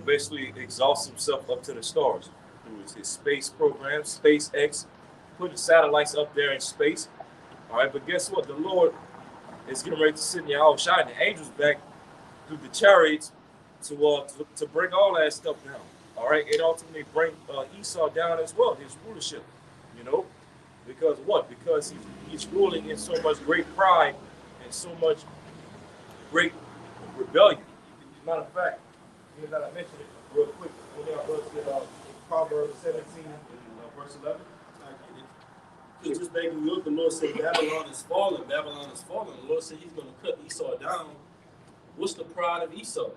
Speaker 1: basically exalts himself up to the stars through his space program, SpaceX, putting satellites up there in space. All right, but guess what? The Lord is getting ready to send Yahweh and the angels back through the chariots to bring all that stuff down. All right, and ultimately bring Esau down as well, his rulership, because what? Because he's ruling in so much great pride and so much great rebellion. Matter of fact, even that I mentioned it real quick, when y'all look at Proverbs 17 and verse 11.
Speaker 4: Because just back in Europe, the Lord said Babylon is falling. Babylon is falling. The Lord said he's going to cut Esau down. What's the pride of Esau?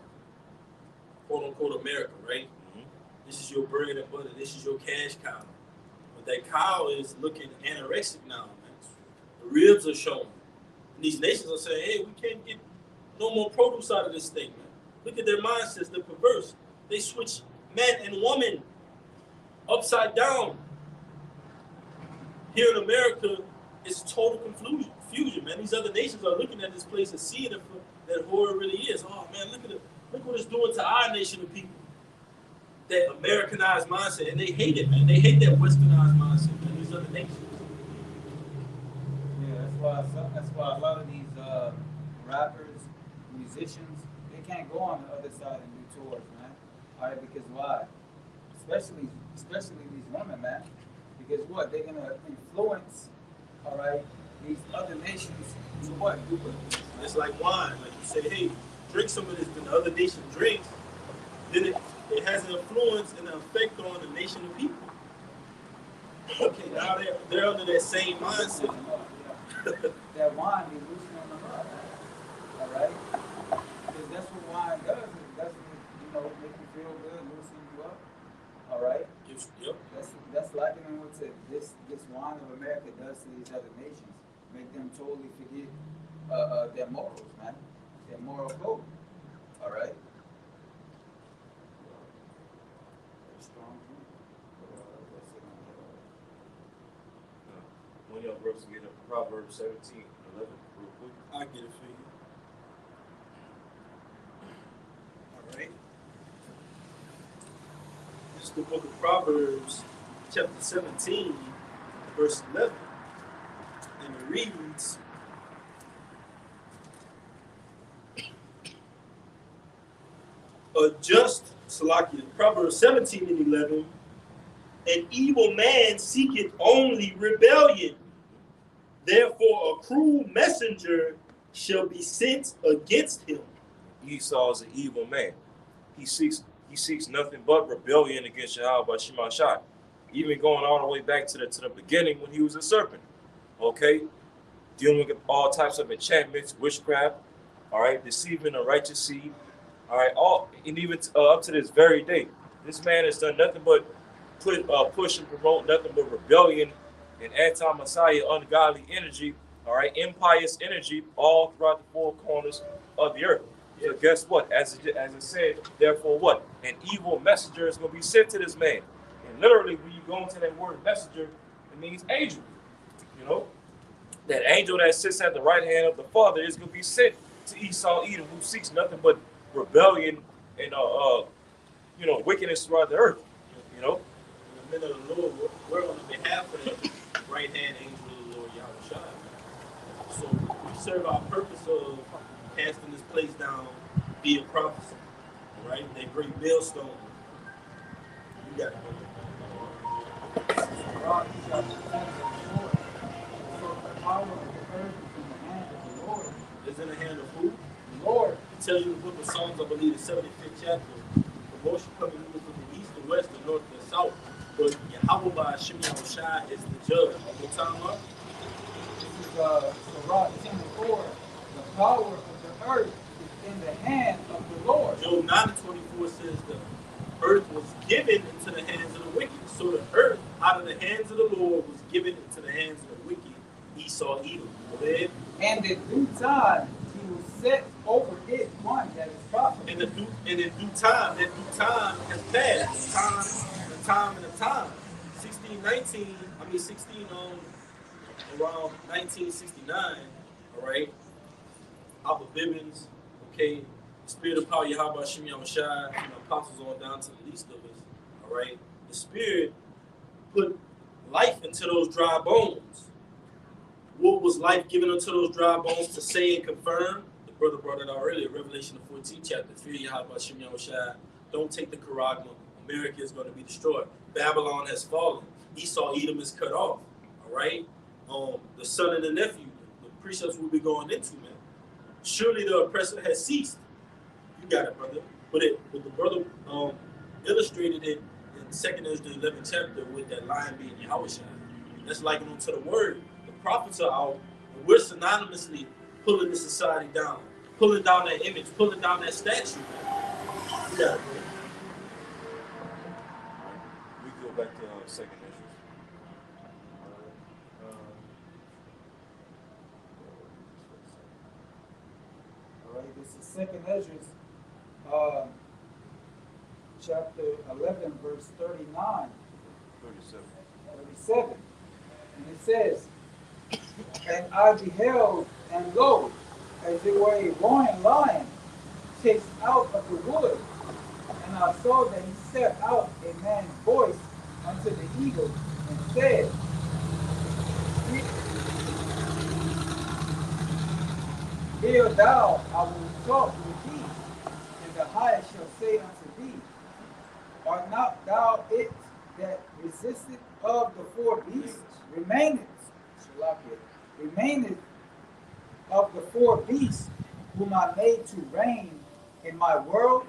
Speaker 4: Quote unquote America, right? This is your bread and butter. This is your cash cow. But that cow is looking anorexic now, man. The ribs are showing. And these nations are saying, hey, we can't get no more produce out of this thing, man. Look at their mindsets. They're perverse. They switch man and woman upside down. Here in America, it's total confusion, man. These other nations are looking at this place and seeing it for that horror really is. Oh, man, look what it's doing to our nation of people. That Americanized mindset, and they hate it, man. They hate that westernized mindset, man. These other nations.
Speaker 3: Yeah, that's why a lot of these rappers, musicians, they can't go on the other side and do tours, man. All right, because why? Especially these women, man. Because what? They're gonna influence, all right, these other nations to what? Do it.
Speaker 4: It's like wine. Like you say, hey, drink some of this, then the other nation drinks. Then it has an influence and an effect on the nation of people. Okay, now they're under that same mindset.
Speaker 3: That wine be loosening them up. All right? Because that's what wine does. It doesn't, make you feel good, loosen you up. All right?
Speaker 4: Yep.
Speaker 3: That's likening what this wine of America does to these other nations. Make them totally forget their morals, man. Their moral code. All right? Strong drink.
Speaker 1: One young verse to get up Proverbs 17:11 real quick.
Speaker 4: I get it for you. All right. This is the book of Proverbs, chapter 17, verse 11. And it reads, a just, Salakia, Proverbs 17 and 11, an evil man seeketh only rebellion. Therefore, a cruel messenger shall be sent against him.
Speaker 1: Esau is an evil man. He seeks nothing but rebellion against Yahweh Shema Shai. Even going all the way back to the beginning when he was a serpent. Okay? Dealing with all types of enchantments, witchcraft, all right, deceiving a righteous seed, all right, and even up to this very day. This man has done nothing but push and promote nothing but rebellion and anti-Messiah, ungodly energy, all right, impious energy all throughout the four corners of the earth. So guess what? As it said, therefore what? An evil messenger is going to be sent to this man. And literally, when you go into that word messenger, it means angel. You know? That angel that sits at the right hand of the Father is going to be sent to Esau Edom, who seeks nothing but rebellion and wickedness throughout the earth. You know?
Speaker 4: In the minute of the Lord, we're on the behalf of the right hand angel of the Lord Yahweh Shai. So we serve our purpose of casting this place down via prophecy. All right? That great millstone. You got it, brother.
Speaker 3: God shall protect the Lord. So the power of the earth is in the hand of the Lord.
Speaker 4: It's in the hand of who?
Speaker 3: The Lord.
Speaker 4: It tells you in the book of Psalms, I believe, the 75th chapter. The motion coming either from the east, the west, the north, the south. But Yahweh by Hashem Shai is the judge. What time up?
Speaker 3: This is Sirach 10:4. The power of the earth is in the hand of the Lord.
Speaker 4: Job 9:24 says the earth was given into the hands of the wicked. So the earth, out of the hands of the Lord, was given into the hands of the wicked, Esau Edom. Go ahead.
Speaker 3: And in due time, he will set over it one that is profitable.
Speaker 4: And in due time, that due time has passed. The time. 16 around 1969, all right, Alpha Bibbins, okay, the spirit of power, Yahweh Hashem Yahushai, apostles on down to the least of us, all right, the spirit put life into those dry bones. What was life given unto those dry bones to say and confirm? The brother brought it out earlier, Revelation the 14th chapter, fear Yahweh Hashem Yahushai, don't take the Karagma, America is going to be destroyed. Babylon has fallen. Esau Edom is cut off. All right? The son and the nephew, the precepts we'll be going into, man. Surely the oppressor has ceased. You got it, brother. But the brother illustrated it in 2nd Ezra, the 11th chapter with that lion being Yahweh. That's likened onto the word. The prophets are out, and we're synonymously pulling the society down, pulling down that image, pulling down that statue, man. You got it, brother.
Speaker 1: We go back to second issues.
Speaker 3: All right, this is 2nd Ezra, chapter 11, verse 39. 37. And it says, and I beheld, and lo, as it were a roaring lion chased out of the wood. And I saw that he set out a man's voice unto the eagle, and said, Hear thou, I will talk with thee, and the highest shall say unto thee, Art not thou it that resisteth of the four beasts? Remaineth of the four beasts whom I made to reign in my world,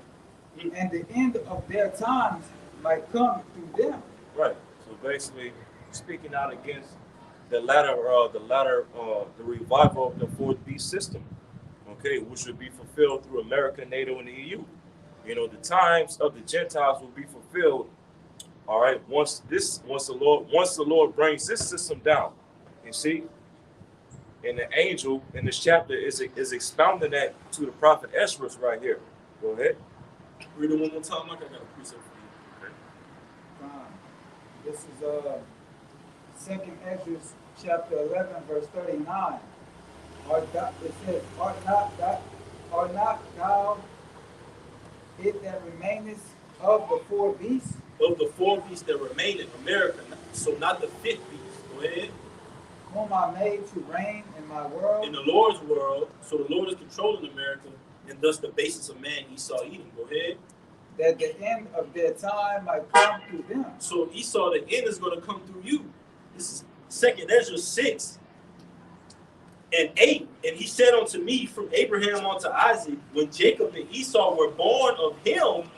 Speaker 3: and the end of their times might come through them.
Speaker 1: Right. So basically, speaking out against the revival of the fourth beast system, okay, which would be fulfilled through America, NATO, and the EU. You know, the times of the Gentiles will be fulfilled. All right, once the Lord brings this system down, you see, and the angel in this chapter is expounding that to the prophet Ezra right here. Go ahead.
Speaker 4: Read it one more time, Mike. I got a precept for you.
Speaker 3: This is Second Ezra chapter 11, verse 39. It says, Art not thou it that remaineth of the four beasts?
Speaker 4: Of the four beasts that remain in America, so not the fifth beast. Go ahead.
Speaker 3: Whom I made to reign in my world.
Speaker 4: In the Lord's world, so the Lord is controlling America, and thus the basis of man, Esau, Edom. Go ahead.
Speaker 3: That the end of their time might come through them.
Speaker 4: So Esau, the end is going to come through you. This is 2 Ezra 6 and 8. And he said unto me, from Abraham unto Isaac, when Jacob and Esau were born of him,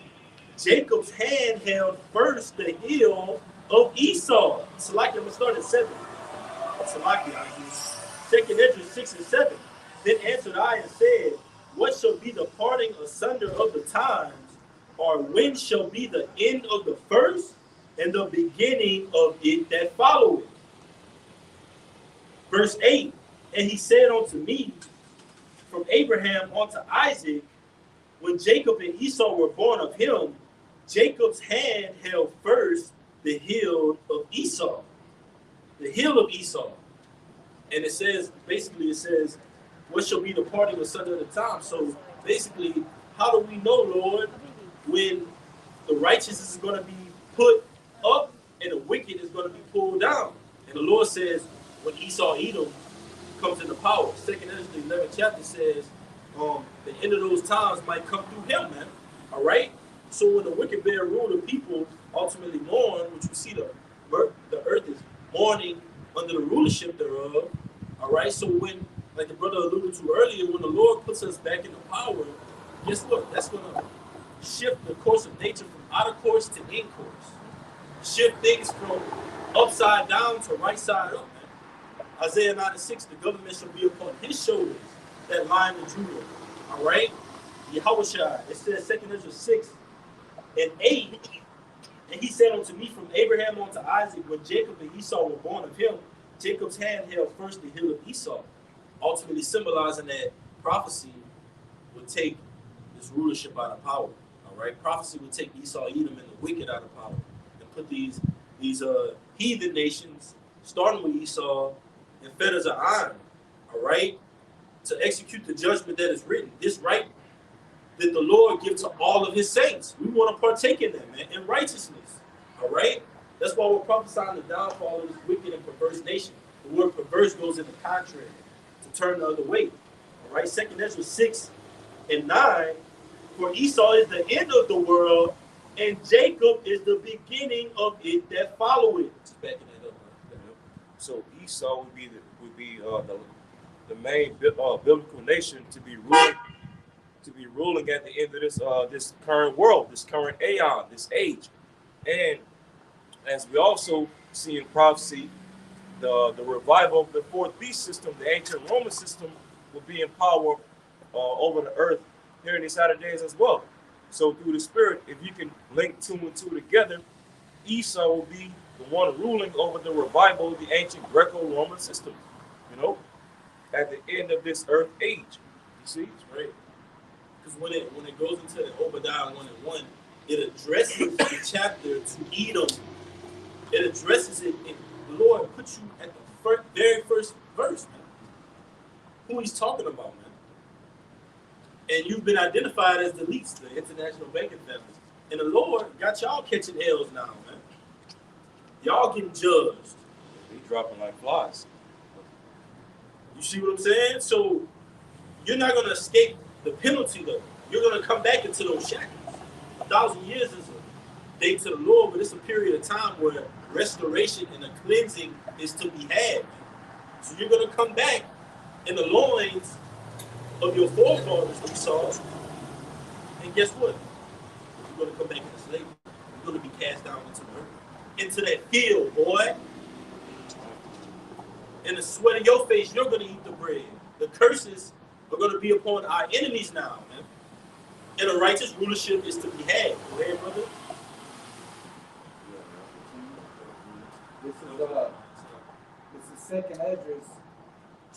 Speaker 4: Jacob's hand held first the heel of Esau. Salakia, I'm going to start at 7. Salakia, 2 Ezra 6 and 7. Then answered I and said, what shall be the parting asunder of the times, or when shall be the end of the first and the beginning of it that followeth? Verse 8, and he said unto me, from Abraham unto Isaac, when Jacob and Esau were born of him, Jacob's hand held first the heel of Esau. The heel of Esau. And it says, basically it says, what shall be the parting asunder of the time? So basically, how do we know, Lord, when the righteous is going to be put up and the wicked is going to be pulled down? And the Lord says, when Esau, Edom comes into power. 2 Ezra, the 11th chapter says, the end of those times might come through him, man. All right? So when the wicked bear rule, the people ultimately mourn, which we see the earth is mourning under the rulership thereof. All right? So when, like the brother alluded to earlier, when the Lord puts us back into power, guess what? That's going to shift the course of nature from out of course to in course. Shift things from upside down to right side up, man. Isaiah 9:6, the government shall be upon his shoulders, that Lion of Judah. All right? Yahushua, it says 2 Ezra 6 and 8, and he said unto me, from Abraham unto Isaac, when Jacob and Esau were born of him, Jacob's hand held first the heel of Esau, ultimately symbolizing that prophecy would take this rulership out of power. All right, prophecy would take Esau, Edom, and the wicked out of power, and put these heathen nations, starting with Esau, in fetters of iron. All right, to execute the judgment that is written. This right that the Lord gives to all of his saints. We want to partake in that, man, in righteousness. All right, that's why we're prophesying the downfall of this wicked and perverse nation. The word perverse goes in the contrary, to turn the other way. All right, 2 Ezra 6 and 9. For Esau is the end of the world, and Jacob is the beginning of it that followeth. Just backing that up.
Speaker 1: So Esau would be the main biblical nation to be ruling at the end of this current world, this current aeon, this age. And as we also see in prophecy, the revival of the fourth beast system, the ancient Roman system, will be in power over the earth here in these latter days as well. So through the Spirit, if you can link 2 and 2 together, Esau will be the one ruling over the revival of the ancient Greco-Roman system, you know, at the end of this earth age. You see?
Speaker 4: It's right. Because when it goes into the Obadiah 1 and 1, it addresses the chapter to Edom. It addresses it, and the Lord puts you at the very first verse, man. Who he's talking about, man. And you've been identified as the least, the international banking family. And the Lord got y'all catching L's now, man. Y'all getting judged.
Speaker 1: They dropping like flies.
Speaker 4: You see what I'm saying? So you're not going to escape the penalty, though. You're going to come back into those shackles. 1,000 years is a day to the Lord, but it's a period of time where restoration and a cleansing is to be had. So you're going to come back in the loins of your forefathers, Esau. And guess what? You're going to come back into slavery. You're going to be cast down into the earth. Into that field, boy. In the sweat of your face, you're going to eat the bread. The curses are going to be upon our enemies now, man. And a righteous rulership is to be had. Go ahead, brother.
Speaker 3: This is Second Esdras,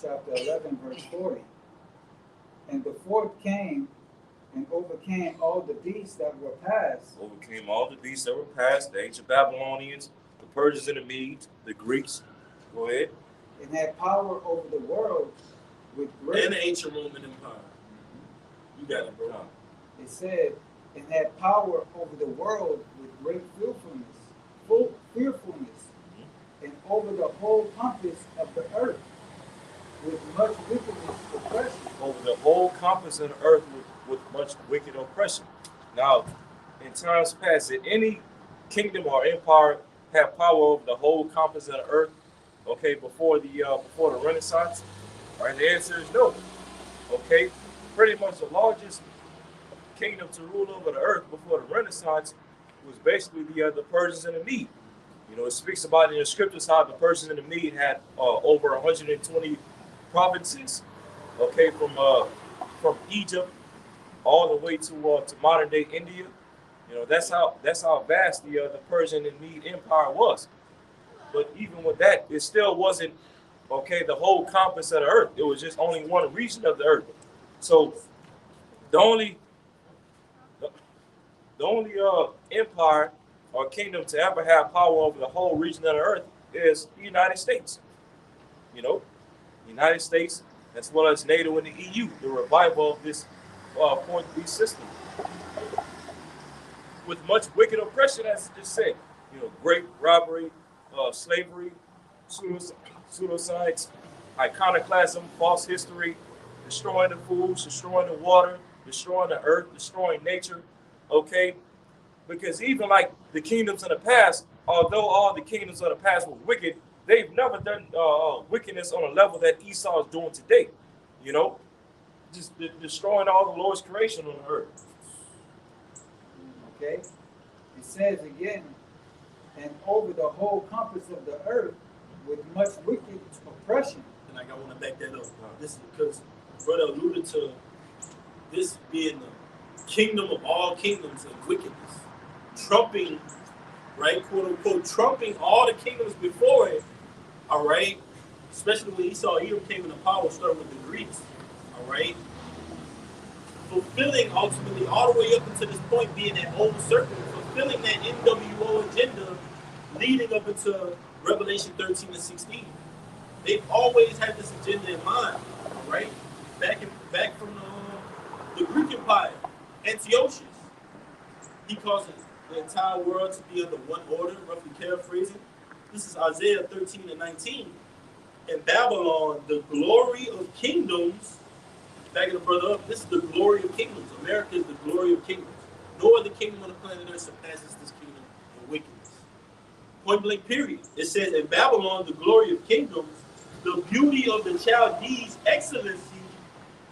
Speaker 3: chapter 11, verse 40. And the fourth came and overcame all the beasts that were passed.
Speaker 1: Overcame all the beasts that were passed, the ancient Babylonians, the Persians and the Medes, the Greeks. Go ahead.
Speaker 3: And had power over the world with great.
Speaker 4: And the ancient Roman Empire. You got it, bro.
Speaker 3: It said, and had power over the world with great fearfulness, and over the whole compass of the earth with much wickedness oppression.
Speaker 1: Over the whole compass of the earth with much wicked oppression. Now, in times past, did any kingdom or empire have power over the whole compass of the earth? Okay, before the Renaissance? All right, the answer is no. Okay, pretty much the largest kingdom to rule over the earth before the Renaissance was basically the Persians and the Medes. You know, it speaks about in the scriptures how the Persians and the Medes had over 120 provinces. Okay, from Egypt all the way to modern day India. You know, that's how vast the Persian and Mede Empire was. But even with that, it still wasn't the whole compass of the earth. It was just only one region of the earth. So the only empire or kingdom to ever have power over the whole region of the earth is the United States. You know, the United States, as well as NATO and the EU, the revival of this Portuguese system. With much wicked oppression, as I just said, you know, great robbery, slavery, pseudoscience, iconoclasm, false history, destroying the foods, destroying the water, destroying the earth, destroying nature. Okay, because even like the kingdoms of the past, although all the kingdoms of the past were wicked, they've never done wickedness on a level that Esau is doing today. You know, just destroying all the Lord's creation on the earth.
Speaker 3: Okay, it says again, and over the whole compass of the earth with much wicked oppression.
Speaker 4: And like I want to back that up. This is because brother alluded to this being the kingdom of all kingdoms and wickedness, trumping, right, quote unquote, trumping all the kingdoms before it. All right, especially when Esau Edom came into power, starting with the Greeks. All right, fulfilling ultimately all the way up until this point, being that old serpent, fulfilling that NWO agenda, leading up into Revelation 13 and 16. They've always had this agenda in mind, all right? Back from the Greek Empire, Antiochus. He causes the entire world to be under one order, roughly paraphrasing. This is Isaiah 13 and 19. In Babylon, the glory of kingdoms, backing the brother up, this is the glory of kingdoms. America is the glory of kingdoms. No other kingdom on the planet Earth surpasses this kingdom in wickedness. Point blank, period. It says, in Babylon, the glory of kingdoms, the beauty of the Chaldees' excellency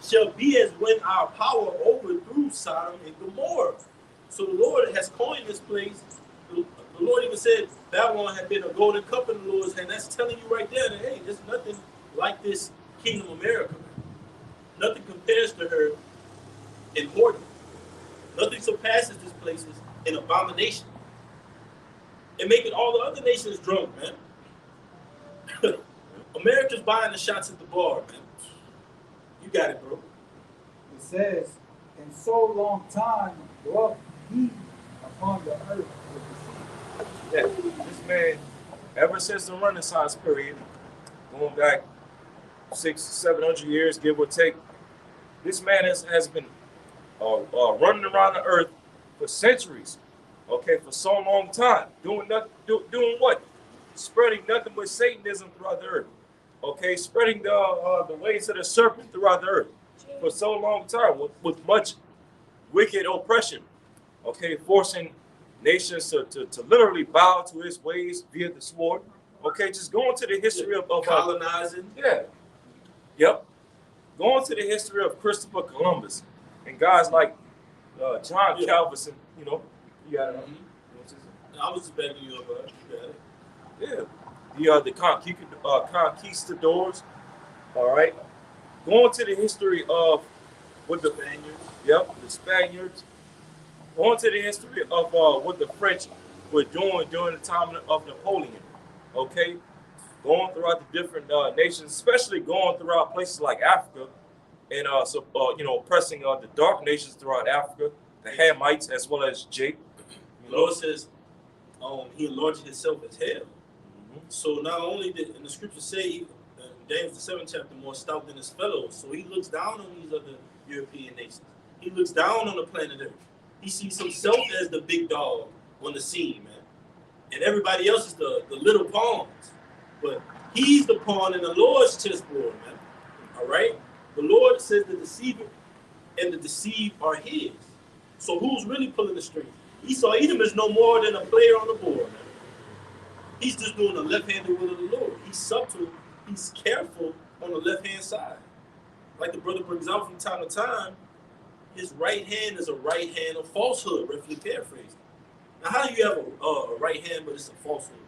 Speaker 4: shall be as when our power overthrew Sodom and Gomorrah. So the Lord has coined this place. The Lord even said Babylon had been a golden cup in the Lord's hand. That's telling you right there that, hey, there's nothing like this kingdom of America. Nothing compares to her in whoredom. Nothing surpasses this place in abomination. And making all the other nations drunk, man. America's buying the shots at the bar, man. You got it, bro.
Speaker 3: It says, in so long time dwelt he upon the earth with the sea.
Speaker 1: Yeah, this man, ever since the Renaissance period, going back 600-700 years, give or take, this man has been running around the earth for centuries. Okay, for so long time, doing nothing, doing what? Spreading nothing but Satanism throughout the earth. Okay, spreading the ways of the serpent throughout the earth for so long time with much wicked oppression. Okay, forcing nations to literally bow to his ways via the sword. Okay, just going to the history of
Speaker 4: colonizing.
Speaker 1: Yep. Going to the history of Christopher Columbus and guys like John Calvin, you know. You got it.
Speaker 4: I was just backing you up, bro. You got it.
Speaker 1: Yeah. conquistadors. All right, going to the history of what the
Speaker 2: Spaniards.
Speaker 1: the Spaniards. Going to the history of what the French were doing during the time of Napoleon. Okay, going throughout the different nations, especially going throughout places like Africa, and oppressing the dark nations throughout Africa, the Hamites as well as Jake.
Speaker 4: The Lord says, he enlarged himself as hell.
Speaker 1: Mhm.
Speaker 4: So not only did, and the scriptures say, James the 7th chapter, more stout than his fellows. So he looks down on these other European nations. He looks down on the planet Earth. He sees himself as the big dog on the scene, man. And everybody else is the little pawns. But he's the pawn in the Lord's chessboard, man. All right? The Lord says the deceiver and the deceived are his. So who's really pulling the strings? Esau Edom is no more than a player on the board, man. He's just doing the left-handed will of the Lord. He's subtle. He's careful on the left-hand side. Like the brother brings out from time to time, his right hand is a right hand of falsehood, roughly paraphrased. Now, how do you have a right hand, but it's a falsehood?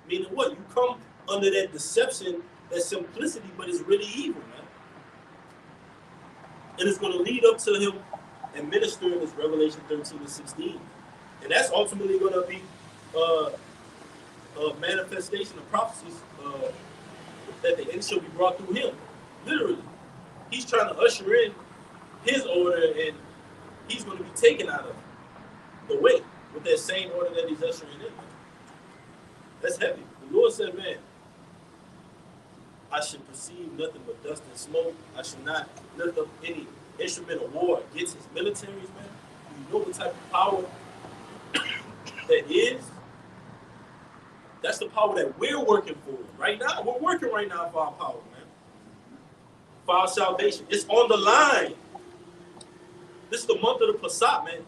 Speaker 4: Meaning what? You come under that deception, that simplicity, but it's really evil, man. And it's going to lead up to him administering this Revelation 13 and 16. And that's ultimately going to be a manifestation of prophecies that the end shall be brought through him. Literally. He's trying to usher in his order, and he's going to be taken out of the way with that same order that he's ushering in. That's heavy. The Lord said, man, I should perceive nothing but dust and smoke. I should not lift up any instrument of war against his militaries, man. You know what type of power that is? That's the power that we're working for right now. We're working right now for our power, man. For our salvation. It's on the line. This is the month of the Passat, man.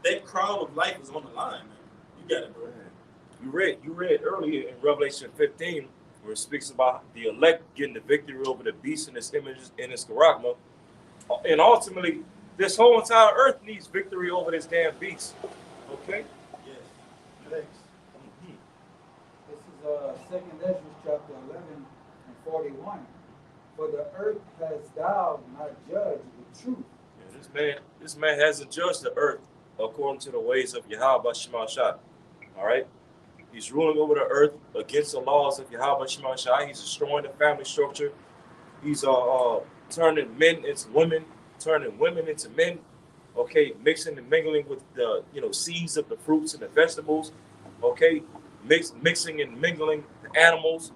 Speaker 4: That crown of life is on the line, man. You got it, bro.
Speaker 1: You read earlier in Revelation 15 where it speaks about the elect getting the victory over the beast and its images and its charagma. And ultimately, this whole entire earth needs victory over this damn beast. Okay?
Speaker 4: Yes. Thanks.
Speaker 3: This is 2 Ezra chapter 11 and 41. For the earth has thou not judged the truth.
Speaker 1: Yeah, this man hasn't judged the earth according to the ways of Yahweh Shema Shai. All right? He's ruling over the earth against the laws of Yahweh Shema Shai. He's destroying the family structure. He's turning men into women, turning women into men. Okay, mixing and mingling with the seeds of the fruits and the vegetables. Okay, mixing and mingling the animals.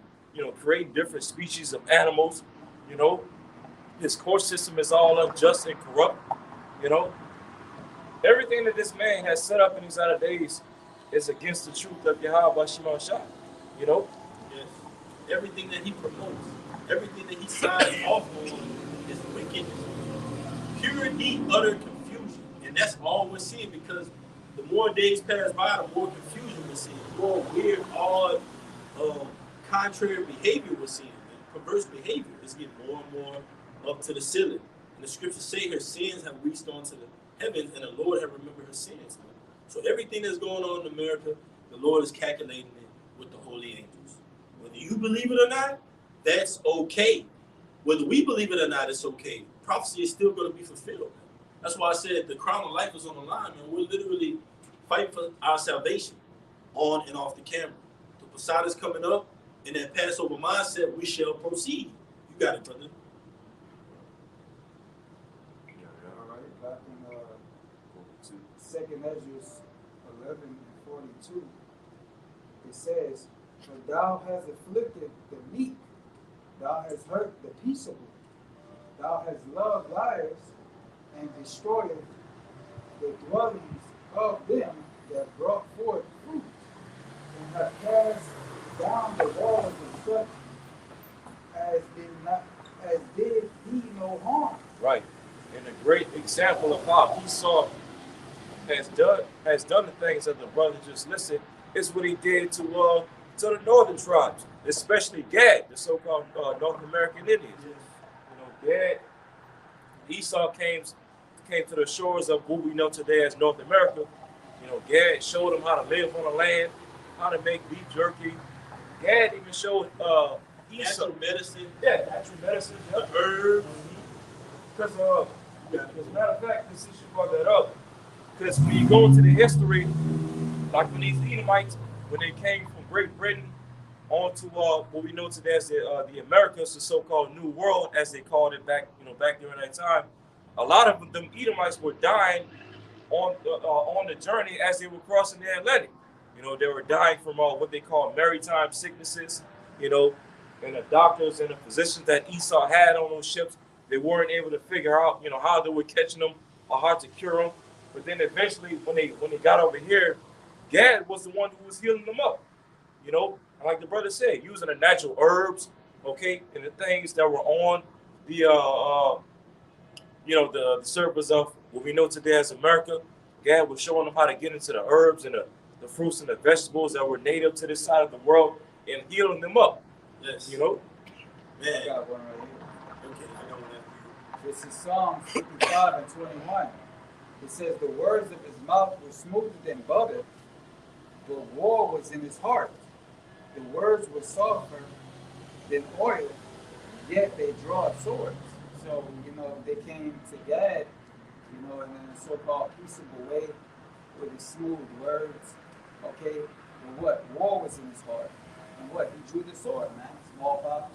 Speaker 1: Creating different species of animals. His court system is all unjust and corrupt. Everything that this man has set up in these latter days is against the truth of Yahweh Shema Shai.
Speaker 4: Yes. Everything that he promotes, everything that he signs off on is wickedness. Pure, deep, utter confusion. And that's all we're seeing, because the more days pass by, the more confusion we're seeing. The more weird, odd, contrary behavior we're seeing. Man. Perverse behavior is getting more and more up to the ceiling. And the scriptures say her sins have reached onto the heavens, and the Lord have remembered her sins. Man. So everything that's going on in America, the Lord is calculating it with the holy angels. Whether you believe it or not, that's okay. Whether we believe it or not, it's okay. Prophecy is still going to be fulfilled. That's why I said the crown of life is on the line, man. We're literally fighting for our salvation on and off the camera. The Passat is coming up, and that Passover mindset, we shall proceed. You got it, brother.
Speaker 3: All right, back in 2 Ezra 11 and 42, it says, for thou hast afflicted the meek, thou hast hurt the peaceable, thou hast loved liars, and destroyed the dwellings of them that brought forth fruit, and have cast down the walls of such as did thee no harm.
Speaker 1: Right. And a great example of how Esau has done the things that the brother just listed is what he did to the northern tribes, especially Gad, the so-called North American Indians. Gad, Esau came to the shores of what we know today as North America. Gad showed them how to live on the land. how to make beef jerky. Gad even showed Esau.
Speaker 2: Natural medicine,
Speaker 1: Yeah, natural medicine.
Speaker 2: the herbs.
Speaker 1: Because as a matter of fact, this issue brought that up. Because when you go into the history, like when these Edomites, when they came from Great Britain onto what we know today as the Americas, the so-called New World, as they called it back, back during that time, a lot of them Edomites were dying on the journey as they were crossing the Atlantic. They were dying from what they call maritime sicknesses. You know, and the doctors and the physicians that Esau had on those ships, they weren't able to figure out, how they were catching them or how to cure them. But then eventually, when they got over here, Gad was the one who was healing them up. And like the brother said, using the natural herbs, okay, and the things that were on the the surface of what we know today as America. Gad was showing them how to get into the herbs and the fruits and the vegetables that were native to this side of the world and healing them up.
Speaker 2: Yes.
Speaker 3: I
Speaker 2: Man.
Speaker 3: got one right here.
Speaker 2: Okay, I got one after you.
Speaker 3: This is Psalm 55 and 21. It says, the words of his mouth were smoother than butter, but war was in his heart. The words were softer than oil, yet they draw swords. So, they came to Gad, in a so-called peaceable way with his smooth words. Okay, but what? War was in his heart. And what? He drew the sword, man. Smallpox.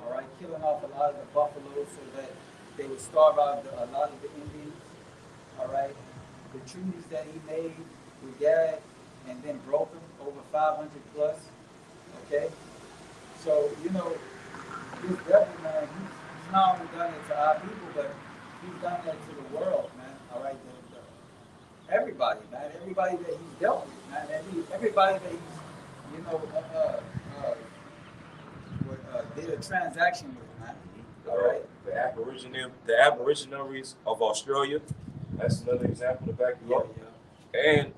Speaker 3: All right, killing off a lot of the buffaloes so that they would starve out a lot of the Indians. All right, the treaties that he made with Gad and then broke them, over 500 plus. Okay, so this devil, man, he's not only done it to our people, but he's done that to the world, man. All right, everybody, man, everybody that he's dealt with, man, everybody that he's, did a transaction with, man. All right.
Speaker 1: The Aborigines of Australia. That's another example to back you up.
Speaker 2: Yeah.
Speaker 1: And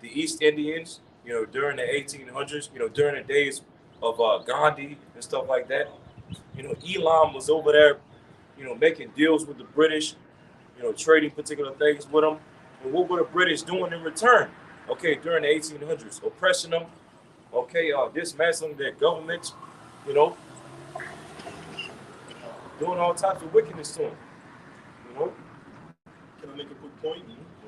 Speaker 1: the East Indians, during the 1800s, during the days of Gandhi and stuff like that. Elam was over there, making deals with the British, trading particular things with them. And what were the British doing in return? Okay, during the 1800s, oppressing them, okay, dismantling their governments, doing all types of wickedness to them.
Speaker 4: Can I make a quick point?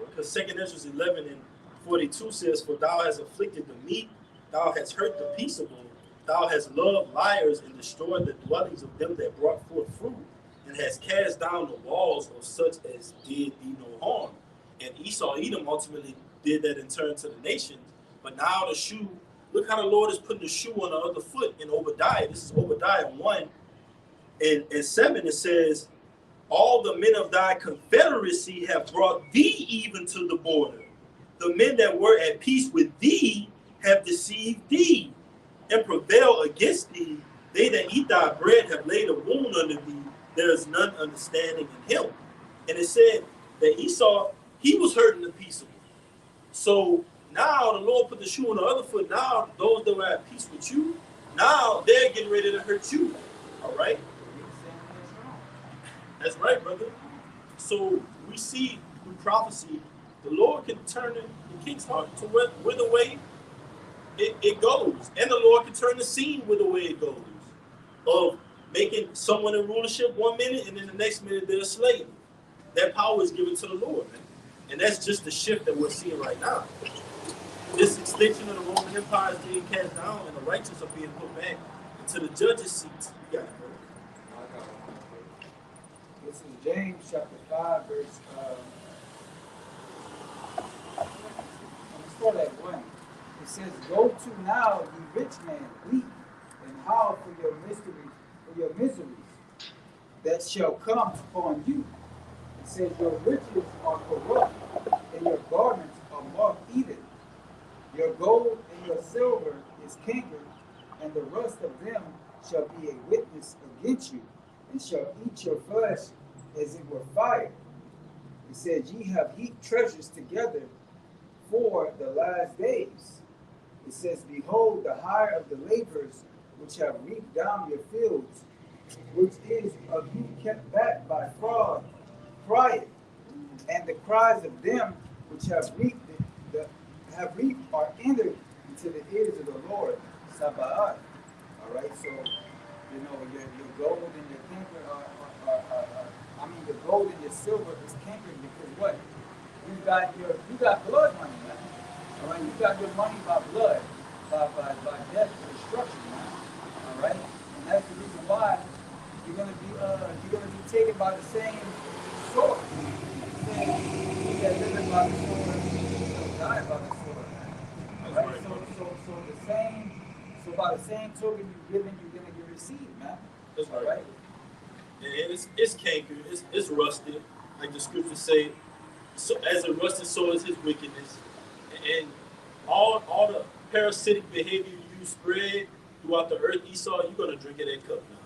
Speaker 4: Because 2 Ezra 11 and 42 says, for thou hast afflicted the meek, thou hast hurt the peaceable, thou hast loved liars and destroyed the dwellings of them that brought forth fruit, and hast cast down the walls of such as did thee no harm. And Esau, Edom ultimately did that in turn to the nations. But now the shoe, look how the Lord is putting the shoe on the other foot in Obadiah. This is Obadiah 1 and 7. It says, all the men of thy confederacy have brought thee even to the border. The men that were at peace with thee have deceived thee and prevail against thee. They that eat thy bread have laid a wound under thee. There is none understanding in him. And it said that Esau, he was hurting the peaceable. So now the Lord put the shoe on the other foot. Now those that were at peace with you, now they're getting ready to hurt you. All right? That's right, brother. So we see through prophecy, the Lord can turn the king's heart to where the way it goes. And the Lord can turn the scene where the way it goes. Of making someone in rulership 1 minute and then the next minute they're a slave. That power is given to the Lord, man. And that's just the shift that we're seeing right now. This extension of the Roman Empire is being cast down and the righteous are being put back into the judges' seats. You got it, bro.
Speaker 3: This is James chapter 5, verse, let's start at 1. It says, go to now, ye rich man, weep and howl for your miseries that shall come upon you. It says, your riches are corrupt, and your garments are moth-eaten. Your gold and your silver is cankered, and the rust of them shall be a witness against you, and shall eat your flesh as it were fire. It says, ye have heaped treasures together for the last days. It says, behold, the hire of the laborers which have reaped down your fields, which is of you kept back by fraud, crieth, and the cries of them which have reaped are entered into the ears of the Lord, Sabaoth. All right, so you know your gold and your canker I mean the gold and your silver is cankered because what? You got blood money, man. All right, you got your money by blood, by death and destruction, man. All right, and that's the reason why you're gonna be taken by the same sword. He that liveth by the sword shall die by the sword. All right, so the same. So by the same token you giving, you're gonna get received, man.
Speaker 4: That's
Speaker 3: All
Speaker 4: right.
Speaker 3: right.
Speaker 4: And it's cankered, it's rusted, like the scriptures say. So as a rusted soul is his wickedness, and all the parasitic behavior you spread throughout the earth, Esau, you're gonna drink of that cup now.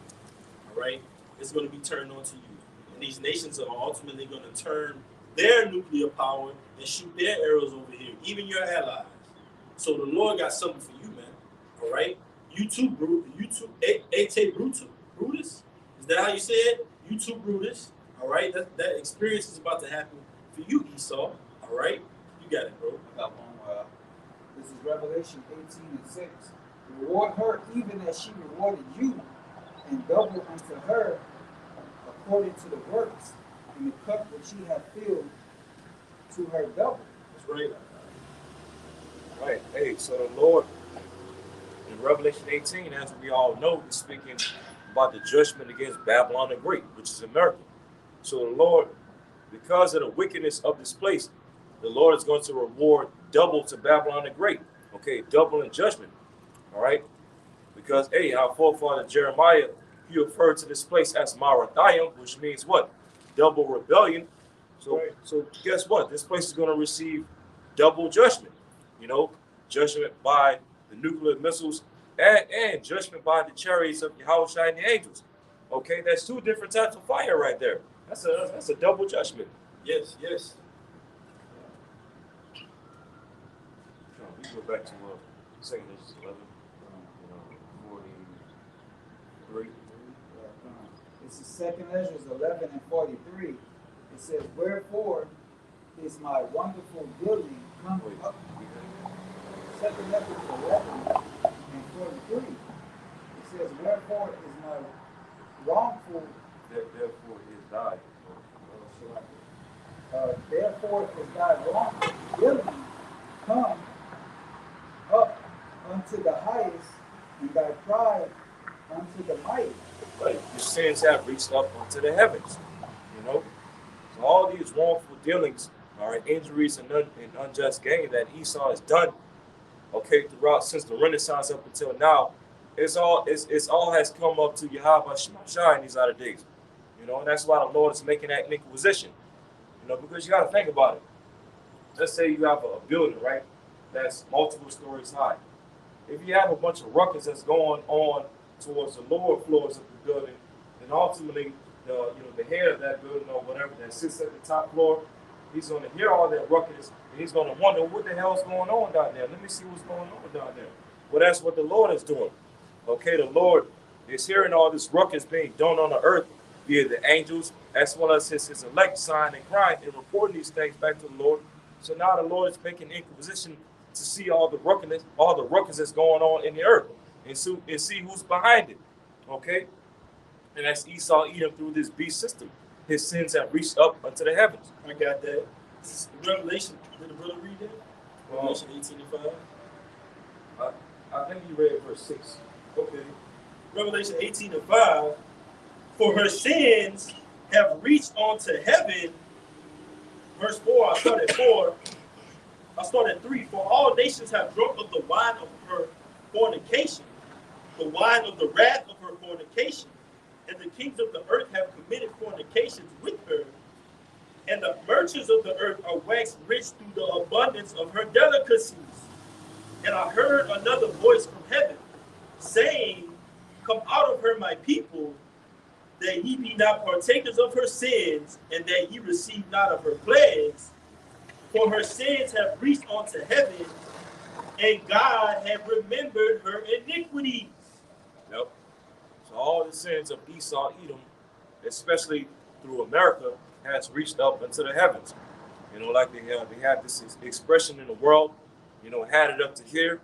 Speaker 4: All right, it's gonna be turned onto you, and these nations are ultimately gonna turn their nuclear power and shoot their arrows over here, even your allies. So the Lord got something for you, man. All right, you too, Ate Brutus. Is that how you say it? You too, Brutus. All right, that experience is about to happen for you, Esau. All right, you got it, bro.
Speaker 3: I got one. This is Revelation 18:6. Reward her even as she rewarded you, and double unto her according to the works, and the cup that she hath filled to her double.
Speaker 4: That's right.
Speaker 1: Right. Hey, so the Lord in Revelation 18, as we all know, is speaking about the judgment against Babylon the Great, which is America. So the Lord, because of the wickedness of this place, the Lord is going to reward double to Babylon the Great. Okay, double in judgment. All right. Because our forefather Jeremiah, he referred to this place as Marathiam, which means what? Double rebellion. So guess what? This place is going to receive double judgment. You know, judgment by the nuclear missiles and judgment by the chariots of Yahushua and the angels. Okay, that's two different types of fire right there. That's a double judgment.
Speaker 4: Yes.
Speaker 1: We go back to 2 Corinthians 11, 43.
Speaker 3: This is 2 Ezra 11:43. It says, wherefore is my wonderful building come up. 2 Ezra 11:43. It says, wherefore is my wrongful.
Speaker 1: Therefore is thy.
Speaker 3: Therefore is thy wrongful building come up unto the highest, and thy pride unto the mighty.
Speaker 1: Right. Your sins have reached up unto the heavens. You know? So all these wrongful dealings, all right, injuries and unjust gain that Esau has done, okay, throughout since the Renaissance up until now, it's all has come up to Yahweh Shemashah in these latter days. You know, and that's why the Lord is making that inquisition. You know, because you got to think about it. Let's say you have a building, right, that's multiple stories high. If you have a bunch of ruckus that's going on towards the lower floors of the building, then ultimately the head of that building or whatever that sits at the top floor, he's going to hear all that ruckus and he's going to wonder what the hell's going on down there. Let me see what's going on down there. Well, that's what the Lord is doing. Okay, the Lord is hearing all this ruckus being done on the earth via the angels, as well as his elect sign and crying and reporting these things back to the Lord. So now the Lord is making inquisition to see all the ruckus that's going on in the earth and see who's behind it. Okay? And that's Esau eating through this beast system. His sins have reached up unto the heavens.
Speaker 4: I got that. Revelation, did the brother read that? Revelation 18:5.
Speaker 1: I think you read verse 6.
Speaker 4: Okay. Revelation 18:5. For her sins have reached onto heaven. Verse 4, I start at 4. I start at 3. For all nations have drunk of the wine of her fornication, the wine of the wrath of her fornication. And the kings of the earth have committed fornications with her. And the merchants of the earth are waxed rich through the abundance of her delicacies. And I heard another voice from heaven, saying, come out of her, my people, that ye be not partakers of her sins, and that ye receive not of her plagues. For her sins have reached unto heaven, and God hath remembered her iniquities.
Speaker 1: Yep. So all the sins of Esau, Edom, especially through America, has reached up into the heavens. You know, like they have this expression in the world, had it up to here.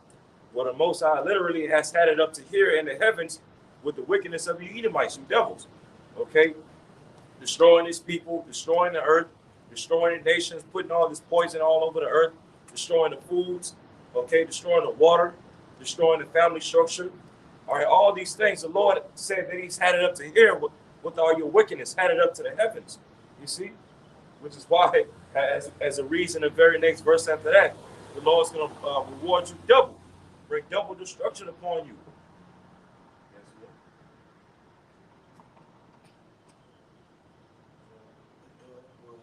Speaker 1: Well, the Most High literally has had it up to here in the heavens with the wickedness of you Edomites, you devils. Okay? Destroying his people, destroying the earth, destroying the nations, putting all this poison all over the earth, destroying the foods, okay, destroying the water, destroying the family structure. All right, all these things. The Lord said that he's had it up to here with all your wickedness, had it up to the heavens. You see? Which is why, as a reason, the very next verse after that, the Lord's going to reward you double, bring double destruction upon you. Yes, Lord.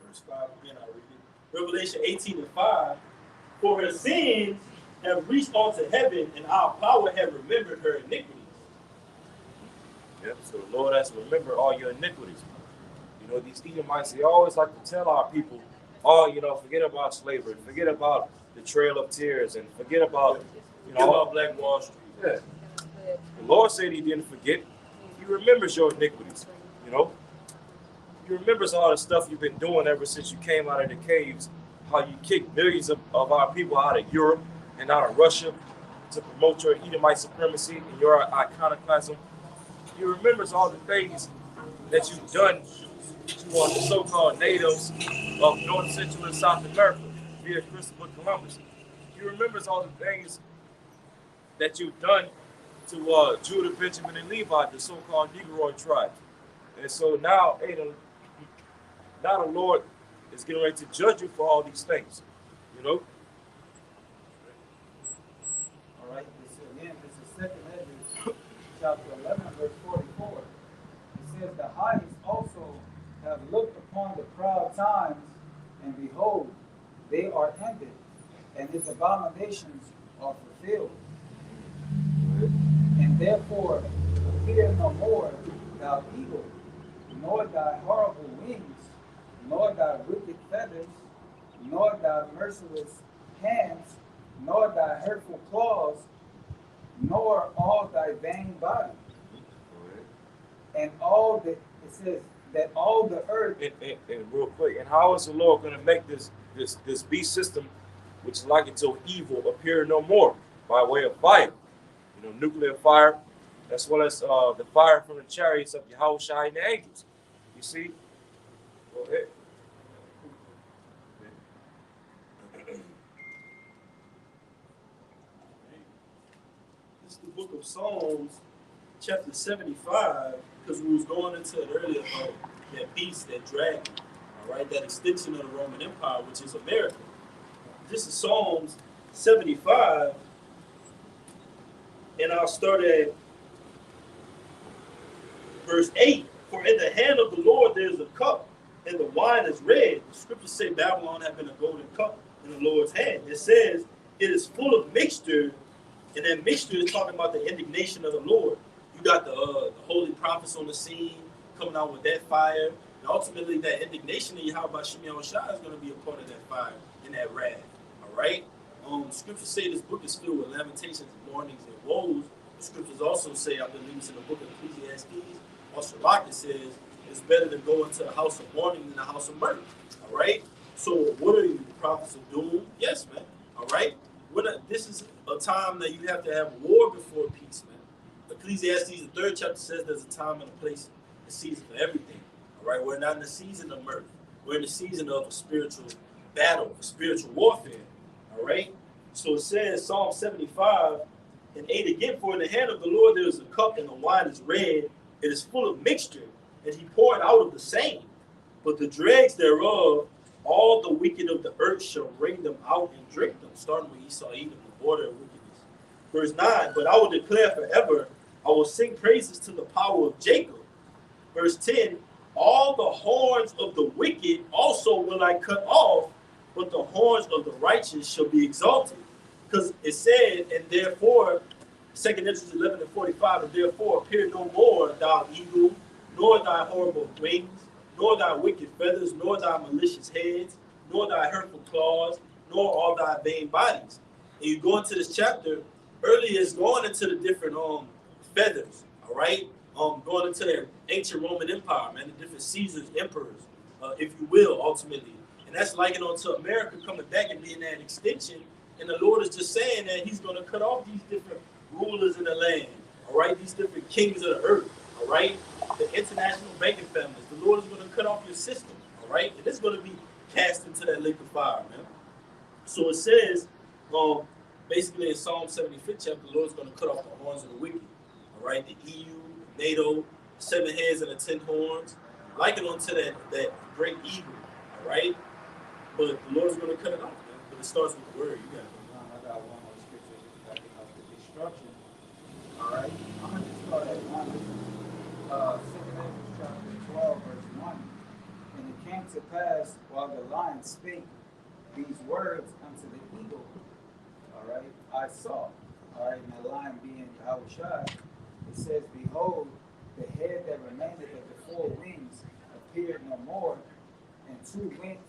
Speaker 4: Verse 5 again, I read it. Revelation 18:5. For her sins have reached unto heaven, and our power have remembered her iniquities.
Speaker 1: Yep, so the Lord has to remember all your iniquities. You know, these Edomites, they always like to tell our people, oh, you know, forget about slavery, forget about the Trail of Tears, and forget about, you know,
Speaker 4: All Black Wall Street.
Speaker 1: Yeah. The Lord said he didn't forget. He remembers your iniquities, you know. He remembers all the stuff you've been doing ever since you came out of the caves, how you kicked millions of our people out of Europe and out of Russia to promote your Edomite supremacy and your iconoclasm. He remembers all the things that you've done to the so-called natives of North, Central, and South America via Christopher Columbus. He remembers all the things that you've done to Judah, Benjamin, and Levi, the so-called Negroid tribe. And so now, now the Lord is getting ready to judge you for all these things, you know?
Speaker 3: All right, this is second Ezra, chapter 11, verse 44. It says, the highest also have looked upon the proud times, and behold, they are ended, and his abominations are fulfilled. And therefore fear no more thou eagle, nor thy horrible wings, nor thy wicked feathers, nor thy merciless hands, nor thy hurtful claws, nor all thy vain body. And all the, it says that all the earth.
Speaker 1: And real quick, and how is the Lord going to make this beast system, which is like it to evil, appear no more? By way of fire. You know, nuclear fire, as well as the fire from the chariots of Yahushua and the angels. You see? Go ahead.
Speaker 4: This is the book of Psalms, chapter 75, because we was going into it earlier about that beast, that dragon, all right, that extension of the Roman Empire, which is America. This is Psalms 75, and I'll start at verse 8. For in the hand of the Lord there is a cup, and the wine is red. The scriptures say Babylon had been a golden cup in the Lord's hand. It says it is full of mixture, and that mixture is talking about the indignation of the Lord. You got the holy prophets on the scene coming out with that fire, and ultimately that indignation of Yahweh Shimei Shai is going to be a part of that fire and that wrath. All right. Scriptures say this book is filled with lamentations, mournings, and woes. The scriptures also say, I believe it's in the book of Ecclesiastes, or Sirach, it says it's better to go into the house of mourning than the house of mirth. All right. So what are you, the prophets of doom? Yes, man. All right. This is a time that you have to have war before peace, man. Ecclesiastes, the 3rd chapter says there's a time and a place, a season for everything. All right. We're not in the season of mirth. We're in the season of a spiritual battle, a spiritual warfare. All right. So it says, Psalm 75 and 8 again, for in the hand of the Lord there is a cup, and the wine is red. It is full of mixture, and he poured out of the same. But the dregs thereof, all the wicked of the earth shall wring them out and drink them. Starting with Esau, Edom, the border of wickedness. Verse 9, but I will declare forever, I will sing praises to the power of Jacob. Verse 10, all the horns of the wicked also will I cut off, but the horns of the righteous shall be exalted. Because it said, and therefore, 2nd Ezra 11 and 45, and therefore appear no more thou eagle, nor thy horrible wings, nor thy wicked feathers, nor thy malicious heads, nor thy hurtful claws, nor all thy vain bodies. And you go into this chapter, earlier it's going into the different feathers, all right? Going into the ancient Roman Empire, man, the different Caesars, emperors, if you will, ultimately. And that's likened on to America coming back and being that extension And the Lord is just saying that he's going to cut off these different rulers in the land, all right? These different kings of the earth, all right? The international banking families. The Lord is going to cut off your system, all right? And it's going to be cast into that lake of fire, man. So it says, basically in Psalm 75th chapter, the Lord is going to cut off the horns of the wicked, all right? The EU, NATO, 7 heads and the 10 horns, liken unto that great eagle, all right? But the Lord is going to cut it off, man. But it starts with the word. You got it.
Speaker 3: I got one more scripture backing up the destruction. All right, I'm gonna just start at one. 2 Corinthians chapter 12, verse 1. And it came to pass while the lion spake these words unto the eagle. All right, I saw. All right, and the lion being Yahushua, it says, behold, the head that remaineth of the 4 wings appeared no more, and 2 went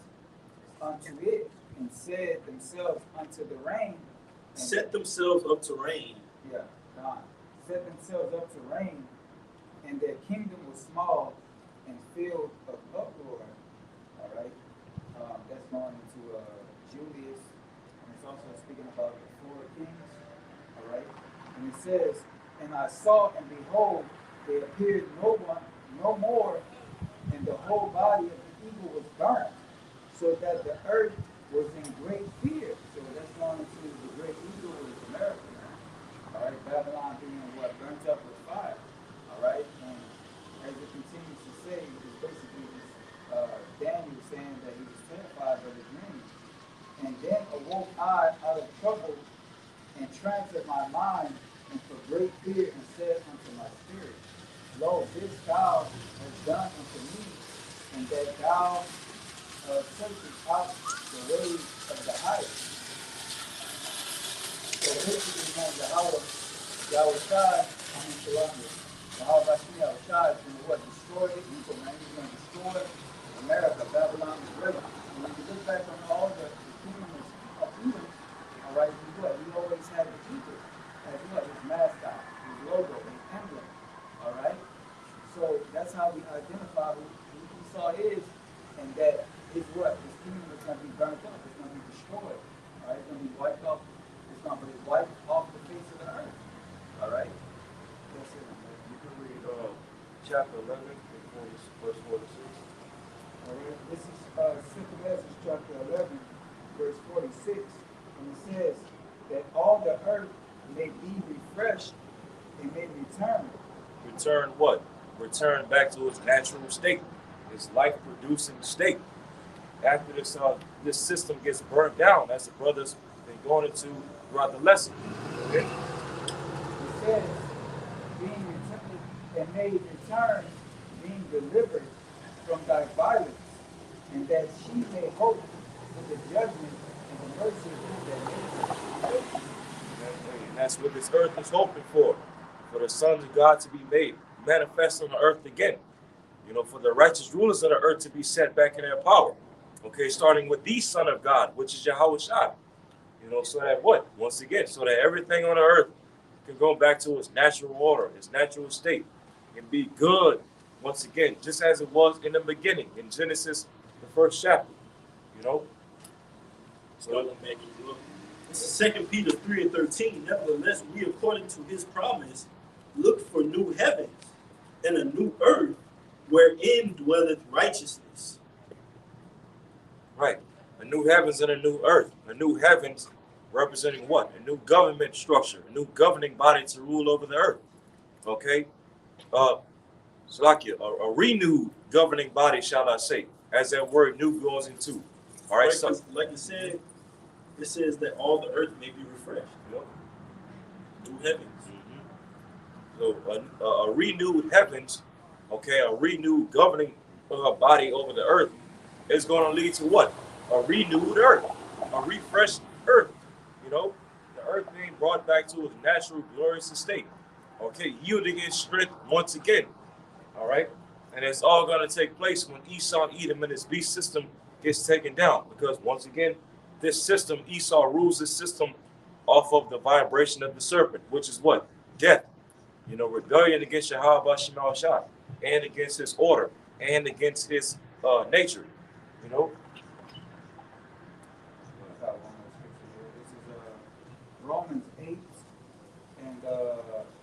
Speaker 3: unto it, and set themselves unto the rain.
Speaker 4: Set themselves up to reign.
Speaker 3: Yeah, God. Set themselves up to reign, and their kingdom was small and filled of uproar. All right. That's going into Julius, and it's also speaking about the 4 kings. All right. And it says, and I saw, and behold, there appeared no one, no more, and the whole body of the eagle was burnt, so that the earth was in great fear. So that's going into the great eagle is America now. All right, Babylon being what burnt up with fire. All right, and as it continues to say, it's basically Daniel saying that he was terrified by the dream. And then awoke I out of trouble and transferred my mind into great fear and said unto my spirit, Lo, this thou hast done unto me, and that thou searchest out the ways of the highest. So basically, man, Yahushua, Yahushua is going to what? Destroy the evil, man. He's going to destroy America. Babylon is great. And when you look back on all the kingdoms of evil, all right, he always had the eagle as what? His mascot, his logo, his emblem. All right? So that's how we identify who Esau is, and that his what? His kingdom is going to be burnt up. It's going to be destroyed. All right? It's going to be wiped off. It's going to be wiped off the face of the earth. All right? That's it.
Speaker 1: You can read chapter 11, verse 4 to 6.
Speaker 3: All right? This is 2 Corinthians chapter 11, verse 46. And it says that all the earth may be refreshed and may return.
Speaker 1: Return what? Return back to its natural state, its life-producing state. After this system gets burnt down, as the brothers been going into throughout the lesson. Okay?
Speaker 3: It says, being returned and made return, being delivered from thy violence, and that she may hope for the judgment and the mercy of him that makes it.
Speaker 1: And that's what this earth is hoping for the sons of God to be made manifest on the earth again. You know, for the righteous rulers of the earth to be set back in their power. Okay, starting with the Son of God, which is Yahushua. You know, so that what? Once again, so that everything on the earth can go back to its natural order, its natural state, and be good once again, just as it was in the beginning, in Genesis, the first chapter. You know?
Speaker 4: So this is 2 Peter 3 and 13. Nevertheless, we, according to his promise, look for new heavens and a new earth wherein dwelleth righteousness.
Speaker 1: Right. A new heavens and a new earth. A new heavens representing what? A new government structure, a new governing body to rule over the earth. Okay? Salakia, a renewed governing body, shall I say, as that word new goes into. All right, so
Speaker 4: like you said, it says that all the earth may be refreshed.
Speaker 1: Yep.
Speaker 4: New heavens.
Speaker 1: So a renewed heavens, okay, a renewed governing body over the earth is going to lead to what? A renewed earth, a refreshed earth. You know, the earth being brought back to its natural, glorious state. Okay, yielding its strength once again. All right, and it's all going to take place when Esau, Edom, and his beast system gets taken down. Because once again, this system, Esau rules this system off of the vibration of the serpent, which is what? Death. You know, rebellion against Yahweh Shemal Shah, and against his order, and against his nature. You know.
Speaker 3: I got one more scripture here. This is Romans 8 and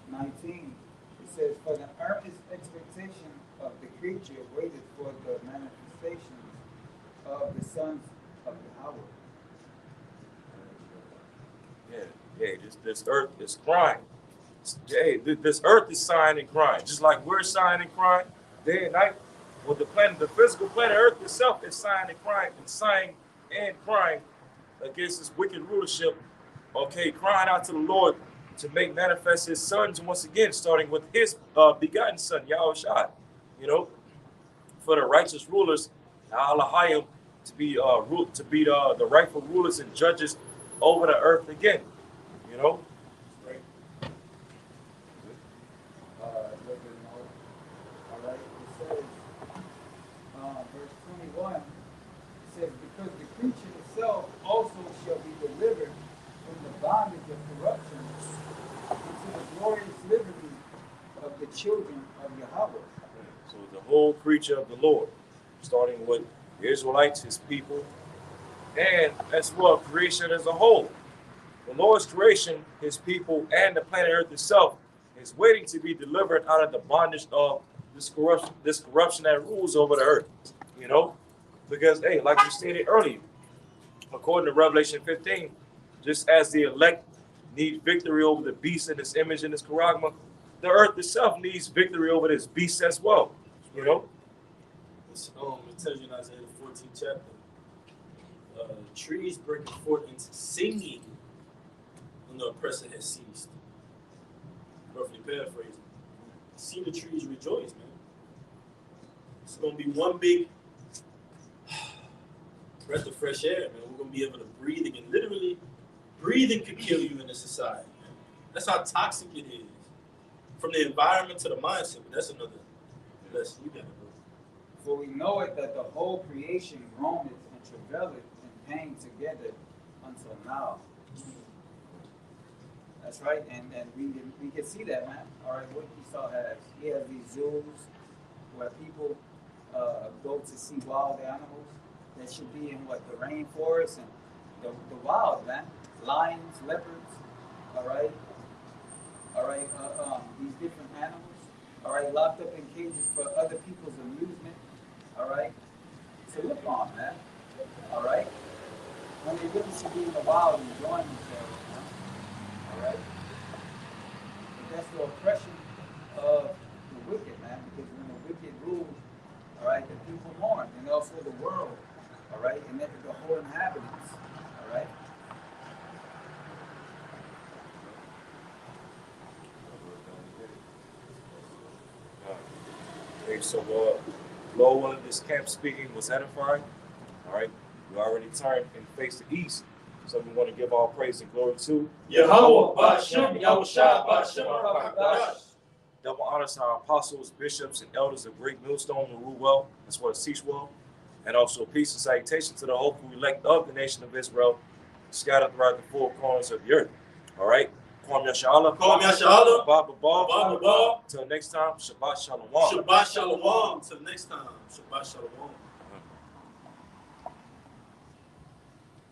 Speaker 3: 19, it says, "For the earnest expectation of the creature waited for the manifestations of the sons of Yahweh."
Speaker 1: Yeah. This earth is crying. Hey, this earth is sighing and crying, just like we're sighing and crying day and night. Well, the physical planet Earth itself is sighing and crying against this wicked rulership. Okay, crying out to the Lord to make manifest His sons once again, starting with His begotten Son, Yahushua. You know, for the righteous rulers, Alahayim, to be the rightful rulers and judges over the earth again. You know.
Speaker 2: Right.
Speaker 3: A little bit more. All right. It says, verse 21, it says, "Because the creature itself also shall be delivered from the bondage of corruption into the glorious liberty of the children of Yahweh."
Speaker 1: So the whole creature of the Lord, starting with the Israelites, His people, and as well creation as a whole. The Lord's creation, His people, and the planet Earth itself is waiting to be delivered out of the bondage of this corruption that rules over the earth. You know, because hey, like we stated earlier, according to Revelation 15, just as the elect need victory over the beast and its image and its charagma, the earth itself needs victory over this beast as well. You know,
Speaker 4: It tells you in Isaiah the 14th chapter, trees breaking forth into singing when the oppressor has ceased. Roughly paraphrasing. See the trees rejoice, man. It's gonna be one big breath of fresh air, man. We're gonna be able to breathe again. Literally, breathing could kill you in this society, man. That's how toxic it is. From the environment to the mindset, but that's another lesson you gotta go.
Speaker 3: For we know it that the whole creation groaneth and travaileth in pain together until now. That's right, and we can see that, man. All right, what Esau has, he has these zoos where people go to see wild animals that should be in the rainforest and the wild, man. Lions, leopards, all right, these different animals, all right, locked up in cages for other people's amusement, all right. So look on, man, all right. When they really should be in the wild enjoying themselves, man. All right. But that's the oppression of the wicked, man. Because when the wicked rule, all right, the people mourn, and also the world, all right, and the whole inhabitants, all right.
Speaker 1: Okay, so Lord willing, this camp speaking was edifying. All right, we already turned and faced the east. So we want to give all praise and glory to
Speaker 4: Yahweh, Ba'ashem, Yahushua, Ba'ashem, Rakadash.
Speaker 1: double honors to our apostles, bishops, and elders of Great Millstone who rule well, as well as teach well. And also peace and salutation to the hopeful elect of the nation of Israel, scattered throughout the four corners of the earth. All right. Kwam Yashala.
Speaker 4: Kwam Yashala.
Speaker 1: Baba Ba.
Speaker 4: Baba Ba.
Speaker 1: Till next time, Shabbat Shalom.
Speaker 4: Shabbat Shalom. Till next time, Shabbat Shalom.